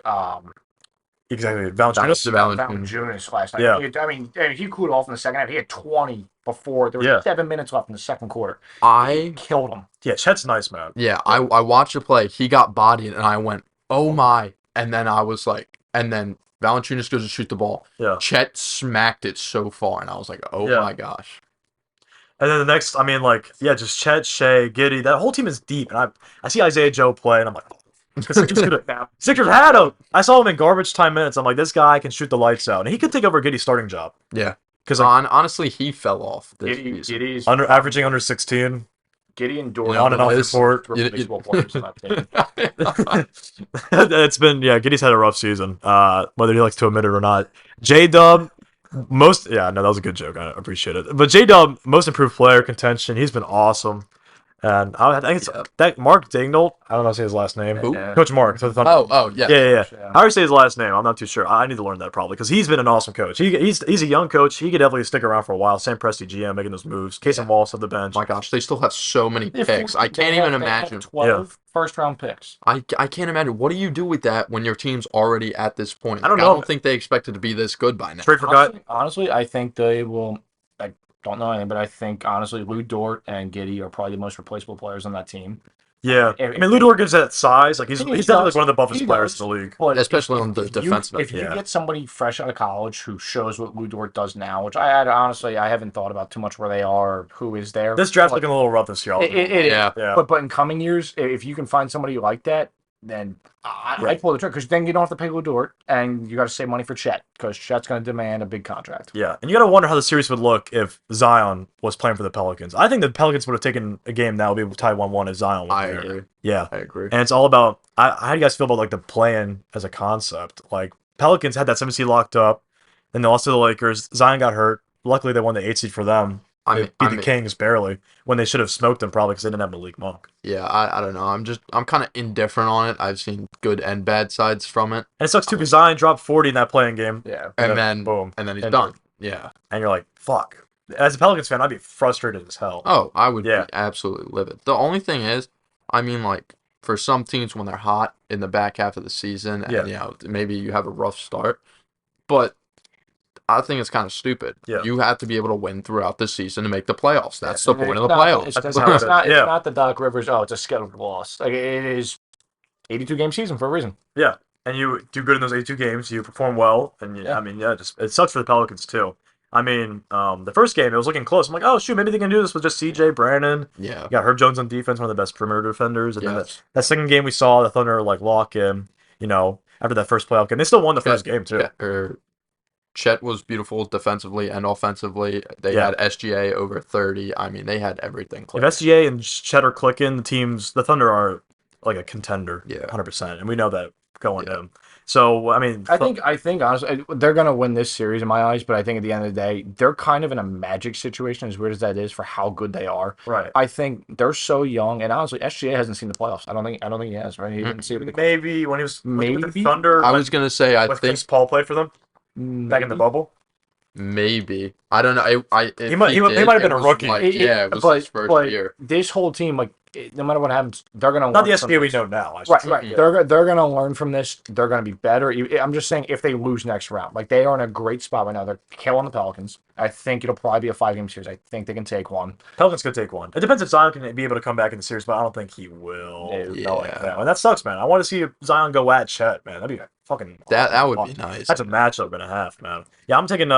Exactly. Valanciunas last night. Yeah. I mean, he cooled off in the second half. He had 20 before. There was 7 minutes left in the second quarter. He killed him. Yeah, Chet's nice, man. Yeah, I watched the play. He got bodied, and I went, oh my. And then I was like, and then Valanciunas goes to shoot the ball. Yeah. Chet smacked it so far, and I was like, oh my gosh. And then the next, I mean, like, just Chet, Shea, Giddey. That whole team is deep. And I see Isaiah Joe play, and I'm like, Sixers had him. I saw him in garbage time minutes. I'm like, this guy can shoot the lights out. And he could take over Giddey's starting job. Yeah. Because honestly, he fell off. Giddey's averaging under 16. Giddey and Dorian on and off the court. It's been, Giddey's had a rough season, whether he likes to admit it or not. J-Dub, that was a good joke. I appreciate it. But J-Dub, most improved player contention. He's been awesome. And I think it's that Mark Daigneault. I don't know how to say his last name. Who? Coach Mark. Yeah. Yeah. How do you say his last name? I'm not too sure. I need to learn that probably because he's been an awesome coach. He's a young coach. He could definitely stick around for a while. Sam Presti GM making those moves. Case and Wallace off the bench. My gosh, they still have so many picks. I can't even imagine. 12 first-round picks. I can't imagine. What do you do with that when your team's already at this point? I don't know. I don't think they expected to be this good by now. Straight for gut. Honestly, I think they will. Don't know anything, but I think honestly Lou Dort and Giddey are probably the most replaceable players on that team. Yeah, If- I mean, Lou Dort gives that size. Like he's He definitely does. one of the buffest He players does. in the league. But Especially on the if defensive end. If you Yeah. get somebody fresh out of college who shows what Lou Dort does now, which honestly I haven't thought about too much where they are or who is there. This draft's But looking a little rough this year. it is. Yeah. Yeah. But in coming years, if you can find somebody like that, then I'd pull the trigger because then you don't have to pay Lou Dort and you got to save money for Chet because Chet's going to demand a big contract. Yeah, and you got to wonder how the series would look if Zion was playing for the Pelicans. I think the Pelicans would have taken a game that would be tied 1-1 if Zion was I there. agree. Yeah, I agree. and it's all about how do you guys feel about like the play-in as a concept? Like Pelicans had that 7 seed locked up, then they lost to the Lakers. Zion got hurt. Luckily, they won the 8 seed for them. They beat the Kings barely when they should have smoked them probably because they didn't have Malik Monk. Yeah, I don't know. I'm kind of indifferent on it. I've seen good and bad sides from it. And it sucks too because Zion dropped 40 in that playing game. Yeah. And then boom, and then he's And- done. Yeah. and you're like, fuck. As a Pelicans fan, I'd be frustrated as hell. Oh, I would Yeah. be absolutely livid. The only thing is, I mean, like for some teams when they're hot in the back half of the season, and Yeah. maybe you have a rough start, but I think it's kind of stupid. Yeah. You have to be able to win throughout the season to make the playoffs. That's the point of the It's playoffs. not- That's how it is. It's Yeah. not the Doc Rivers. Oh, it's a scheduled loss. Like it is 82 game season for a reason. And you do good in those 82 games, you perform well, and Yeah. I mean, just it sucks for the Pelicans too. I mean, the first game it was looking close. I'm like, oh shoot, maybe they can do this with just CJ, Brandon. Yeah. You got Herb Jones on defense, one of the best perimeter defenders. And then Yes. that second game we saw the Thunder like lock in. After that first playoff game, they still won the first game too. Chet was beautiful defensively and offensively. They Yeah. had SGA over 30. I mean, they had everything. If clicked. SGA and Chet are clicking, the Thunder are like a contender, Yeah. 100%, and we know that going Yeah. in. So I mean, I think honestly they're gonna win this series in my eyes, but I think at the end of the day they're kind of in a magic situation, as weird as that is for how good they are. right. I think they're so young, and honestly, SGA hasn't seen the playoffs. I don't think he has. Right? He didn't see it. With the, Maybe when he was with the Maybe? Thunder, I was gonna say, I when think Chris Paul played for them back in the bubble. maybe. I don't know. If He might have been it a was rookie. Like, it was his first year. This whole team, like, no matter what happens, they're gonna Not the learn from SBA we this. know now. I should Right, say. right. Yeah. They're gonna learn from this. They're gonna be better. I'm just saying, if they lose next round, like they are in a great spot right now. They're killing the Pelicans. I think it'll probably be a 5-game series. I think they can take one. Pelicans could take one. It depends if Zion can be able to come back in the series, but I don't think he will. Yeah. Not like that. And that sucks, man. I want to see Zion go at Chet, man. That'd be fucking. That would awesome. be nice. That's a matchup and a half, man. Yeah, I'm taking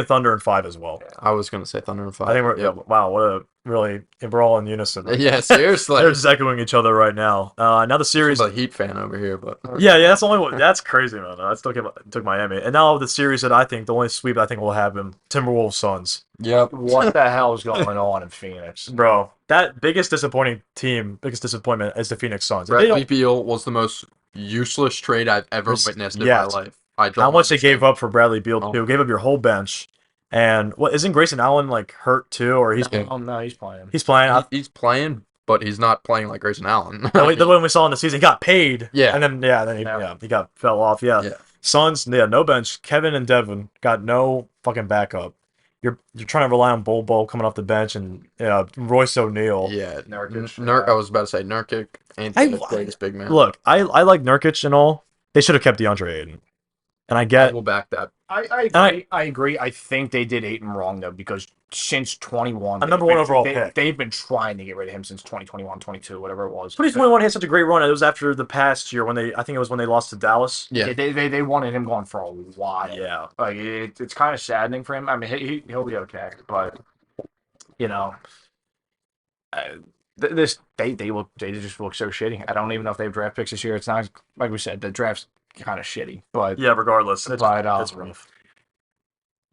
Thunder in 5 as well. I was gonna say Thunder and 5. I think Yep. wow, what a really we're all in unison. Yeah, seriously. They're just echoing each other right now. Now the series. I'm a Heat fan over here, but Yeah, that's the only one. That's crazy, man. I still took Miami, and now the series that I think the only sweep I think will happen Timberwolves Suns. yep. What the hell is going on in Phoenix? Bro, that biggest disappointment is the Phoenix Suns. If they Bradley don't- Beal was the most useless trade I've ever witnessed in Yes. my life. I don't How much they gave understand. up for Bradley Beal Oh. too? Gave up your whole bench, and what isn't Grayson Allen like hurt too, or he's Yeah. Oh no, he's playing. he's playing? He's playing, but he's not playing like Grayson Allen. The one we saw in the season, he got paid. Yeah. and then he fell off. Yeah. Yeah. Suns, no bench. Kevin and Devin got no fucking backup. You're trying to rely on Bol coming off the bench and Royce O'Neal. Yeah, Nurkic, I was about to say Nurkic ain't the greatest big man. Look, I like Nurkic and all. They should have kept DeAndre Ayton, and I I get will back that. I agree. I think they did Ayton wrong though, because since 21, A number one overall pick. They've been trying to get rid of him since 2021, 22, whatever it was. 2021 had such a great run. It was after the past year I think it was when they lost to Dallas. Yeah, They wanted him gone for a while. Yeah. Like it's kind of saddening for him. I mean, he'll be okay, but they just look so shitty. I don't even know if they have draft picks this year. It's not like we said, the draft's kind of shitty, but Yeah, regardless, it's rough.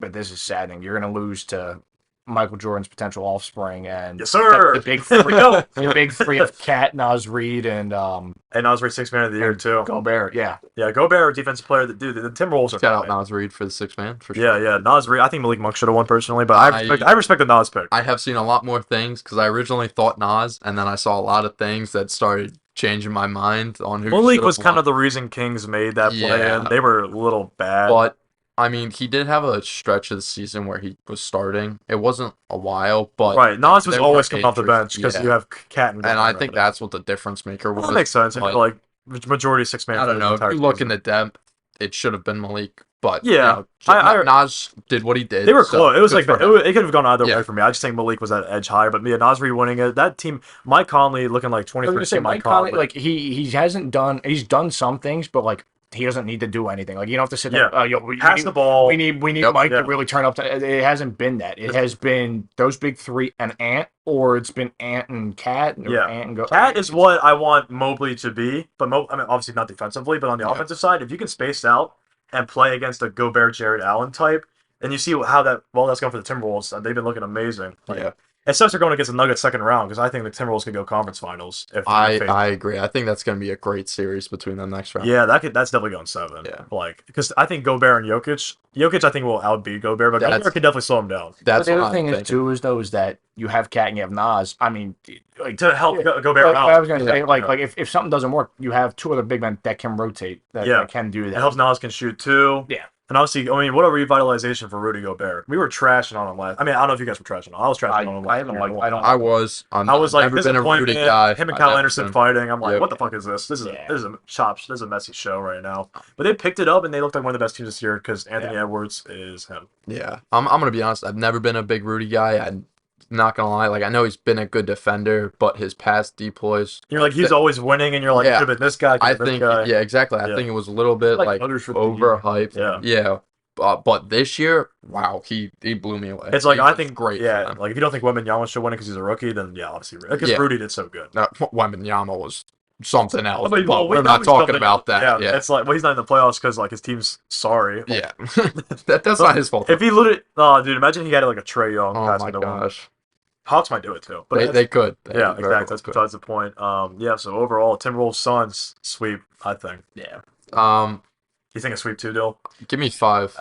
But this is saddening. You're gonna lose to Michael Jordan's potential offspring and Yes, sir. the big There we go. the big three of Cat, Nas Reed, and And Osprey 6th man of the year too. Gobert. Yeah, Yeah, Gobert, defensive player. The Timberwolves are shout out fine. Nas Reed for the 6-man for sure. Yeah, Nas Reed. I think Malik Monk should have won personally, but I respect the Nas pick. I have seen a lot more things because I originally thought Nas, and then I saw a lot of things that started changing my mind on who. Malik should've was kind won. of the reason Kings made that play Yeah. in. They were a little bad. But I mean, he did have a stretch of the season where he was starting. It wasn't a while, but right, Nas was there always were coming off the injuries. bench because Yeah. you have Cat and I think that's what the difference maker was. that makes sense. but- Like majority 6 man. I don't know. If you look in the depth, it should have been Malik But Yeah. Nas did what he did. They were so close. It was good like for him. it could have gone either Yeah. way for me. I just think Malik was that edge higher, but Nasri winning it. That team, Mike Conley looking like I was gonna 2013 say Mike Mike Conley, Conley. like he's done some things, but like he doesn't need to do anything. Like you don't have to sit Yeah. there. We Pass the ball. We need Yep. Mike Yeah. to really turn up. It hasn't been that. It has been those big three and Ant, or it's been Ant and Cat. Or Yeah. Ant and go. Cat is what I want Mobley to be, but I mean, obviously not defensively, but on the Yeah. offensive side, if you can space out and play against a Gobert, Jared Allen type, and you see how that's going for the Timberwolves. They've been looking amazing. Yeah. It sucks they're going against the Nuggets second round because I think the Timberwolves could go conference finals. If I agree. I think that's going to be a great series between the next round. Yeah, that's definitely going 7. Yeah. Like because I think Gobert and Jokic I think will outbeat Gobert, but Gobert could definitely slow him down. But That's the what other I'm thing thinking. is too is that you have Cat and you have Nas. I mean, like To help Gobert like, out. I was gonna say, Yeah. like if something doesn't work, you have two other big men that can rotate that can do It that. helps Nas can shoot too. Yeah. And obviously, I mean, what a revitalization for Rudy Gobert. We were trashing on him last. I mean, I don't know if you guys were trashing on him. I was trashing on him last I haven't year. like I don't. I was. I was like, I've never been a Rudy disappointment. guy. Him and I've Kyle never Anderson been. fighting. I'm like, Yep. what the fuck is this? This is Yeah. this is a messy show right now. But they picked it up and they looked like one of the best teams this year because Anthony Edwards is him. Yeah, I'm gonna be honest. I've never been a big Rudy guy. I'm not gonna lie. Like I know he's been a good defender, but his past deploys. You're like he's always winning, and you're like, Yeah. could have been this guy. I Could have been think. this guy. Yeah, exactly. I Yeah. think it was a little bit like overhyped. Yeah. Yeah. But this year, wow, he blew me away. It's like He I was think great. Yeah, for them. like if you don't think Wembanyama should win it because he's a rookie, then yeah, obviously because Yeah. Rudy did so good. Wembanyama was something else. But, But we we're know not he's talking something about else. that. Yeah. It's like he's not in the playoffs because like his team's sorry. Yeah. That's not his fault. If he literally, oh dude, imagine he had like a Trae Young. Oh pass my into him. gosh. Hawks might do it too. But They could. They yeah, very exactly. well That's could. besides the point. Yeah. So overall, Timberwolves Suns sweep. I think. Yeah. You think a sweep too, Dill? Give me 5.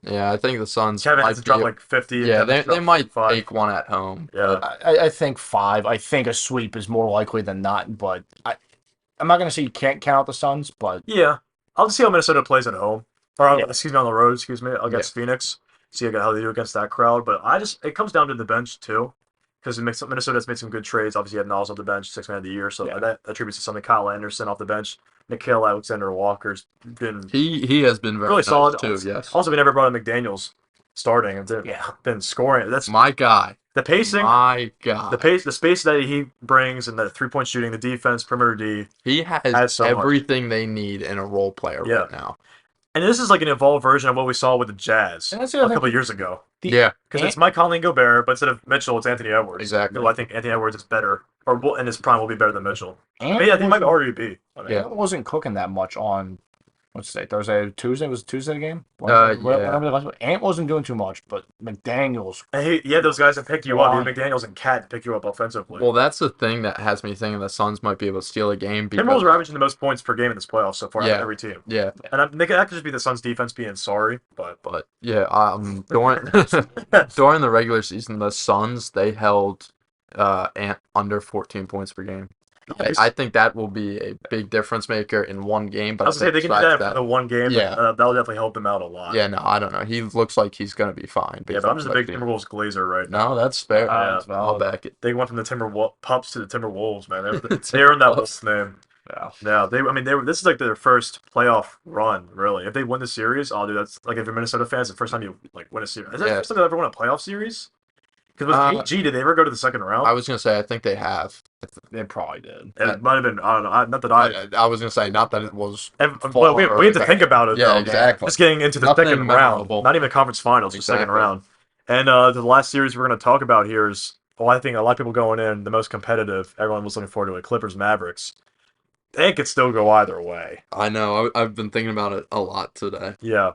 Yeah, I think the Suns Kevin might has to drop be- like 50. Yeah, Kevin's they dropped might 55. take one at home. Yeah. but I think 5. I think a sweep is more likely than not, but I'm not gonna say you can't count out the Suns, but Yeah. I'll just see how Minnesota plays at home. Or Yeah. excuse me, on the road. Excuse me, against Phoenix. See how they do against that crowd. But it comes down to the bench too. Because Minnesota's made some good trades. Obviously, you had Nas off the bench, 6 man of the year. So that attributes to something. Kyle Anderson off the bench. Nikhil Alexander-Walker's been he has been very really nice solid too. Yes. Also, we never brought in McDaniels starting and been scoring. That's My guy. the pacing, My God. the space that he brings, and the 3-point shooting, the defense, perimeter D. He has Adds so much. everything they need in a role player Yeah. right now. And this is like an evolved version of what we saw with the Jazz And that's a the other couple of years ago. Yeah. Because it's Mike Conley and Gobert, but instead of Mitchell, it's Anthony Edwards. Exactly. Who I think Anthony Edwards is better, in his prime will be better than Mitchell. Ant Maybe I think he might already be. I mean, Yeah. Ant wasn't cooking that much on what's today? Thursday, Tuesday? Was it Tuesday the game? Yeah. Whatever the last one. Ant wasn't doing too much, but McDaniels. And he had those guys that pick you up. You had McDaniels and Cat to pick you up offensively. Well, that's the thing that has me thinking the Suns might be able to steal a game. Timberwolves are averaging the most points per game in this playoffs so far out of every team. Yeah. And that could just be the Suns' defense being sorry, but Yeah, during during the regular season, the Suns they held Ant under 14 points per game. I think that will be a big difference maker in one game. But I was gonna say they can do that for the one game. Yeah. That'll definitely help them out a lot. Yeah, no, I don't know. He looks like he's gonna be fine. Yeah, but I'm just a big Timberwolves glazer right now. No, that's fair. Yeah, I'll back it. They went from the Pups to the Timberwolves, man. They earned that Wolves name. Yeah. Yeah, this is like their first playoff run, really. If they win the series, that's like if you're Minnesota fans, the first time you like win a series. Is that the first time they ever won a playoff series? Because with AG, did they ever go to the second round? I was gonna say I think they have. They probably did. It might have been. I don't know. Not that I. I was gonna say not that it was. Well, we have to think about it. Yeah, though. exactly. Just getting into the Nothing second memorable. round, not even conference finals, just second Exactly. round. And the last series we're going to talk about here is, I think a lot of people going in the most competitive. Everyone was looking forward to it. Clippers Mavericks. It could still go either way. I know. I've been thinking about it a lot today. Yeah.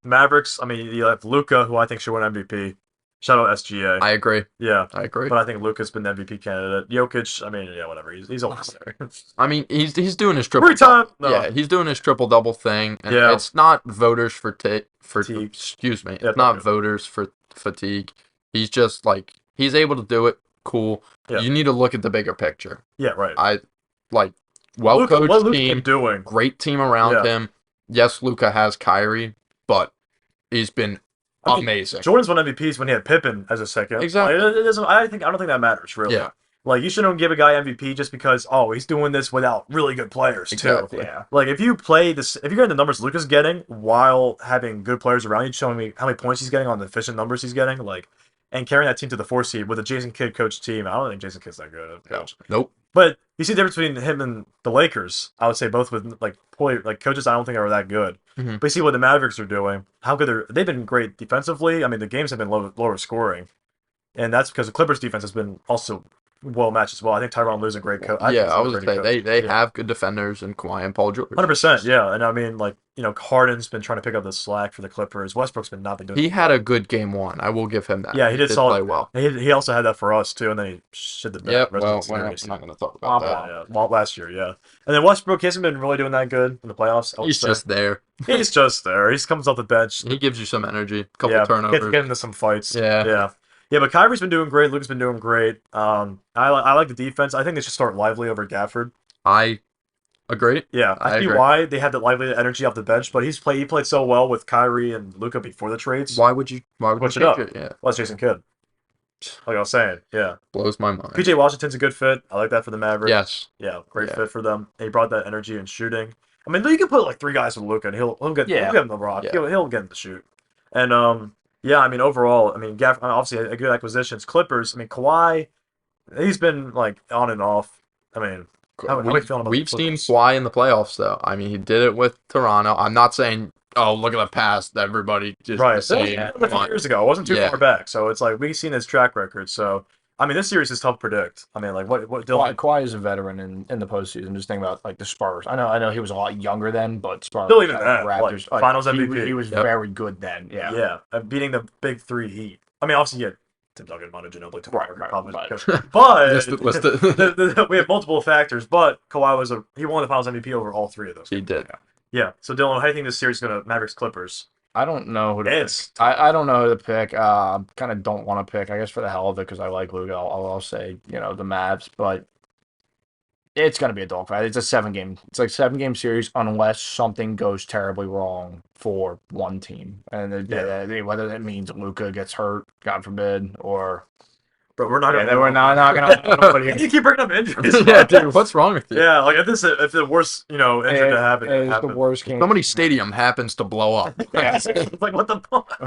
Mavericks. I mean, you have Luka, who I think should win MVP. Shout out SGA. I agree. Yeah. I agree. But I think Luka's been the MVP candidate. Jokic, I mean, yeah, whatever. He's always there. I mean, he's doing his triple. Every time. No. Yeah, he's doing his triple double thing. And Yeah. it's not voters Fatigue. excuse me. Yeah, It's not okay. voters for fatigue. He's just like he's able to do it. Cool. Yeah. You need to look at the bigger picture. Yeah, right. I like well what coached Luka team, doing? great team around Yeah. him. Yes, Luka has Kyrie, but he's been I mean, amazing. Jordan's won MVPs when he had Pippen as a second. Exactly. Like, it doesn't. I don't think that matters really. Yeah. Like, you shouldn't give a guy MVP just because, he's doing this without really good players, too. Exactly. Yeah. Like, if you're getting the numbers Luka's getting while having good players around you, showing me how many points he's getting on the efficient numbers he's getting, like, and carrying that team to the 4 seed with a Jason Kidd coach team, I don't think Jason Kidd's that good of a coach. Nope. But you see the difference between him and the Lakers, I would say, both with, like, coaches I don't think are that good. Mm-hmm. But you see what the Mavericks are doing, how good they've been great defensively. I mean, the games have been lower scoring. And that's because the Clippers' defense has been also well matched as well. I think Tyronn Lue's a great coach. I was going to say, they have good defenders in Kawhi and Paul George. 100%, yeah. And I mean, like, Harden's been trying to pick up the slack for the Clippers. Westbrook's been not been doing He had a good game 1. I will give him that. Yeah, he did play well. He also had that for us, too, and then he shit the bed. Yep, well, we're not going to talk about that. Yeah. Well, last year, yeah. And then Westbrook, he hasn't been really doing that good in the playoffs. He's just there. He's just there. He comes off the bench. He gives you some energy. A couple turnovers. Get into some fights. Yeah. Yeah, but Kyrie's been doing great. Luka's been doing great. I like the defense. I think they should start Lively over Gafford. I agree. Yeah, I see agree. why they had that Lively energy off the bench, but he played so well with Kyrie and Luka before the trades. Why would you Switch it change up? it? Yeah. Well, that's Jason Kidd. Like I was saying, yeah. Blows my mind. PJ Washington's a good fit. I like that for the Mavericks. Yes. Yeah, great fit for them. He brought that energy and shooting. I mean, you can put like 3 guys with Luka, and he'll get him the rock. Yeah. He'll get him to shoot. And yeah, I mean, overall, Gaff obviously a good acquisitions. Clippers, I mean, Kawhi, he's been like on and off. I mean, how are we feeling about We've the seen Clippers? Kawhi in the playoffs, though. I mean, he did it with Toronto. I'm not saying, look at the past. Everybody just Right. the same. Yeah, a few years ago. It wasn't too far back. So it's like we've seen his track record. So I mean, this series is tough to predict. I mean, like what Dylan? Kawhi is a veteran in the postseason. Just think about like the Spurs. I know he was a lot younger then, but Spurs. Still even that, Raptors. like, Finals MVP. He was very good then. Yeah. Yeah, beating the big 3 Heat. I mean, obviously, Tim Duncan, Manu Ginobili, Right. but we have multiple factors. But Kawhi he won the Finals MVP over all 3 of those. He did. Yeah. So Dylan, how do you think this series is gonna Mavericks Clippers? I don't know who to It's pick. I don't know who to pick. Kind of don't want to pick. I guess for the hell of it, because I like Luka. I'll say the Mavs, but it's gonna be a dogfight. It's a 7-game. It's like 7-game series unless something goes terribly wrong for one team, and whether that means Luka gets hurt, God forbid, or. But we're not gonna. We're not gonna. You keep bringing up injuries. Yeah, dude, what's wrong with you? Yeah, like if the worst injury to happen, It's the worst game. Somebody's stadium happens to blow up. It's like what the fuck.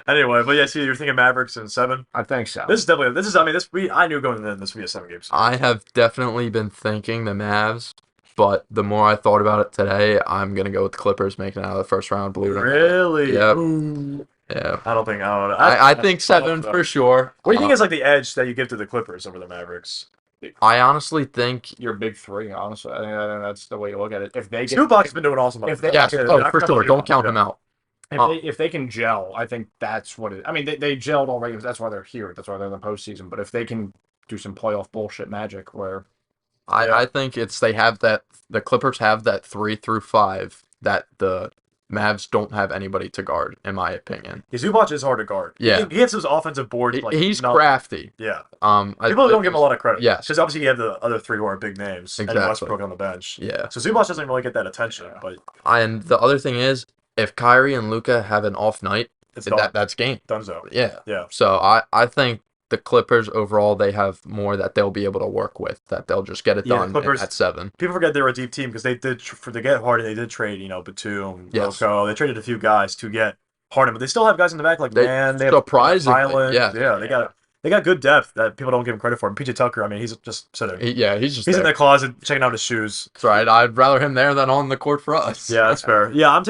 Anyway, but yeah, see, you're thinking Mavericks in 7. I think so. I knew going in this would be a 7-game series. I have definitely been thinking the Mavs, but the more I thought about it today, I'm gonna go with the Clippers making it out of the first round. Believe it or not. Really? Yep. Ooh. Yeah. I don't know. I think 7 for sure. What do you think is like the edge that you give to the Clippers over the Mavericks? I honestly think Your big 3, honestly. I think that's the way you look at it. If they get, Zubac has been doing awesome. if they- yes. Oh, for sure. Don't count him out. if they can gel, I think that's what it. I mean, they gelled already. That's why they're here. That's why they're in the postseason. But if they can do some playoff bullshit magic, where I think they have that. The Clippers have that 3 through 5 that the Mavs don't have anybody to guard, in my opinion. Zubac is hard to guard. Yeah. He hits those offensive boards. He's crafty. Yeah. People don't give him a lot of credit. Yes. Because obviously you have the other 3 who are big names. Exactly. And Westbrook on the bench. Yeah. So Zubac doesn't really get that attention. But And the other thing is, if Kyrie and Luka have an off night, that's game. Dunzo. Yeah. Yeah. So I think the Clippers overall, they have more that they'll be able to work with, that they'll just get it done Clippers, at 7. People forget they were a deep team because they did, to get Harden, they did trade, Batum, Yes. Rocco. They traded a few guys to get Harden, but they still have guys in the back like They have surprisingly, Island. yeah. They got good depth that people don't give him credit for. And PJ Tucker, I mean, he's just sitting. He's in the closet checking out his shoes. That's right. I'd rather him there than on the court for us. Yeah, that's fair. Yeah, I'm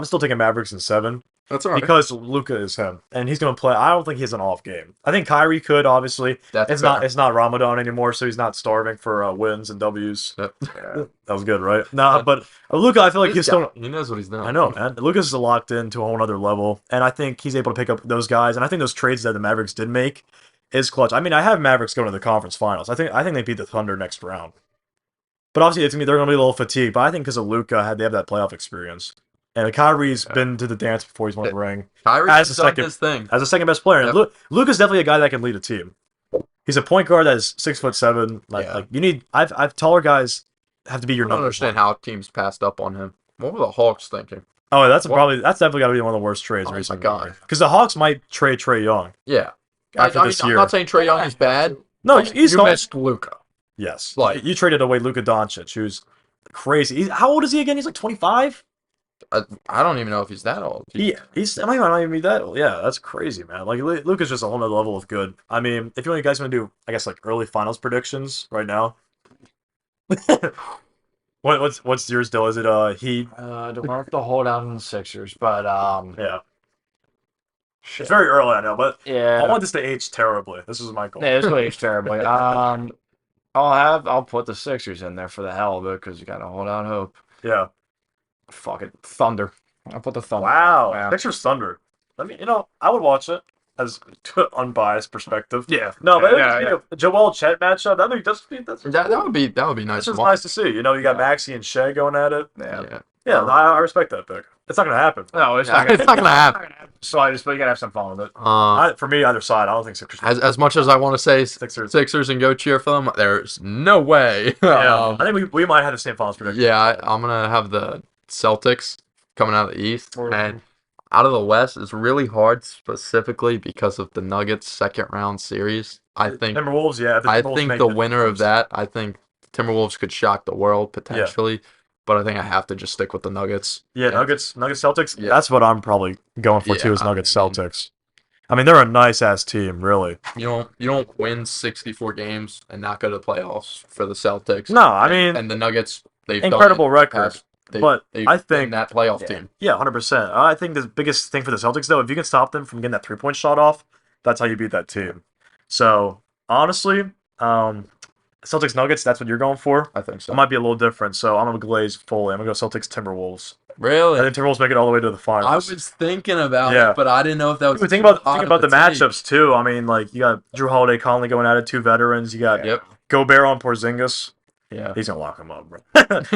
still taking Mavericks in 7. That's all right. Because Luka is him, and he's going to play. I don't think he has an off game. I think Kyrie could, obviously. That's fair. It's not Ramadan anymore, so he's not starving for wins and W's. Yep. That was good, right? Nah, but Luka, I feel like he's still. He knows what he's doing. I know, man. Luka's is locked into a whole other level, and I think he's able to pick up those guys. And I think those trades that the Mavericks did make is clutch. I mean, I have Mavericks going to the conference finals. I think they beat the Thunder next round. But obviously, they're going to be a little fatigued. But I think because of Luka, they have that playoff experience. And Kyrie's been to the dance before he's won the ring. Kyrie's done his thing. As a second best player. Yep. And Luka's definitely a guy that can lead a team. He's a point guard that is 6'7". Like you need I've taller guys have to be your I don't number. understand how teams passed up on him. What were the Hawks thinking? Oh, that's definitely got to be one of the worst trades Oh recently. my God. Because the Hawks might trade Trae Young. Yeah. After this year. I'm not saying Trae Young is bad, No, Like, he's you not. missed Luka. Yes. Like- you traded away Luka Doncic, who's crazy. How old is he again? He's like 25? I don't even know if he's that old. He's. I might not even be that old. Yeah, that's crazy, man. Like Luka's just a whole nother level of good. I mean, if you guys want to do, I guess, like early finals predictions right now. What's yours, Dill? Is it Heat? Don't have to hold out on the Sixers, but Yeah. It's very early, I know, but yeah, I want this to age terribly. This is my goal. yeah, this will age terribly. I'll put the Sixers in there for the hell of it because you gotta hold out hope. Yeah. Fuck it, Thunder. I'll put the Thunder. Wow. Yeah. Sixers Thunder. I mean, I would watch it as unbiased perspective. Yeah. No, but Yeah, a Joel Chet matchup. That That would be nice. That's to just watch. nice to see. You got Maxey and Shea going at it. Yeah. Yeah, I respect that pick. It's not gonna happen. No, it's Yeah, not. it's not gonna happen. So but you gotta have some fun with it. For me, either side. I don't think Sixers. As much as I want to say Sixers. and go cheer for them, there's no way. Yeah, I think we might have the same finals prediction. Yeah, I'm gonna have the Celtics coming out of the East, and out of the West is really hard, specifically because of the Nuggets second round series. I think Timberwolves. Yeah, I think the winner of that, I think Timberwolves could shock the world potentially, but I think I have to just stick with the Nuggets. Yeah, Nuggets, Celtics. Yeah. That's what I'm probably going for too. Is Nuggets, Celtics. I mean, they're a nice ass team, really. You don't win 64 games and not go to the playoffs for the Celtics. No, I mean, and the Nuggets, they've incredible done it record. past- But they've I been think that playoff team. Yeah, 100%. I think the biggest thing for the Celtics, though, if you can stop them from getting that 3-point shot off, that's how you beat that team. So, honestly, Celtics Nuggets, that's what you're going for. I think so. It might be a little different, so I'm going to glaze fully. I'm going to go Celtics Timberwolves. Really? I think Timberwolves make it all the way to the I finals. was thinking about Yeah. it, but I didn't know if that was. Think too about hot of the a take. matchups, too. I mean, like, you got Drew Holiday, Conley going at it, two veterans. You got Yep. Gobert on Porzingis. Yeah. He's going to lock him up, bro.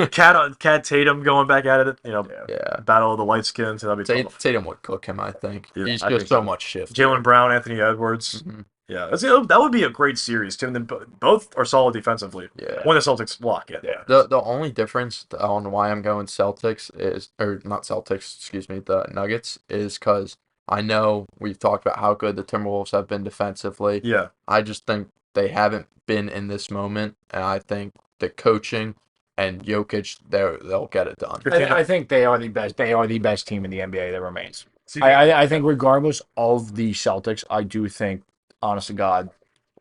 Cat Tatum going back at it. Yeah. Battle of the light skins. So that'd be tough. Tatum would cook him, I think. Yeah, He's I just think so so. much shift. Jaylen Brown, Anthony Edwards. Mhm. Yeah, that would be a great series, too. And then both are solid defensively. Yeah. When the Celtics block it. Yeah. The only difference on why I'm going Celtics is, or not Celtics, excuse me, the Nuggets, is because I know we've talked about how good the Timberwolves have been defensively. Yeah. I just think they haven't been in this moment, and I think the coaching and Jokic, they'll get it done. I think they are the best. They are the best team in the NBA that remains. I think regardless of the Celtics, I do think, honest to God,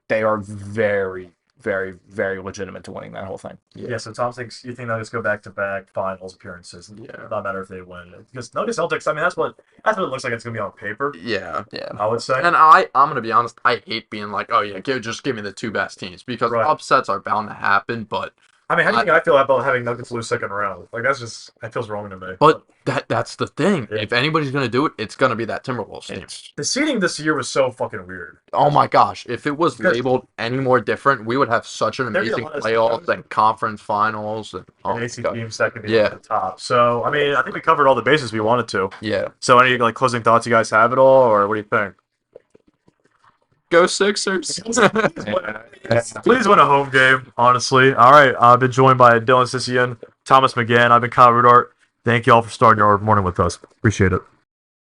they are very, very, very legitimate to winning that whole thing. Yeah, so Tom thinks you think Nuggets go back-to-back finals appearances. Yeah. Not matter if they win. Because Nuggets Celtics, I mean, that's what it looks like it's going to be on paper, Yeah. I would say. And I'm going to be honest, I hate being like, oh yeah, just give me the two best teams, because Right. upsets are bound to happen, but I mean, how do you think I feel about having Nuggets lose second round? Like, that feels wrong to me. that's the thing. Yeah. If anybody's going to do it, it's going to be that Timberwolves team. The seeding this year was so fucking weird. Oh my gosh, if it was Because- labeled any more different, we would have such an There'd be a amazing lot of playoffs stuff. and conference finals. And, oh An my AC God. team second Yeah. at the top. So, I mean, I think we covered all the bases we wanted to. Yeah. So, any closing thoughts you guys have at all, or what do you think? Go Sixers. Please win a home game, honestly. All right, I've been joined by Dylan Sisian, Thomas McGann. I've been Kyle Rudart. Thank you all for starting your morning with us. Appreciate it.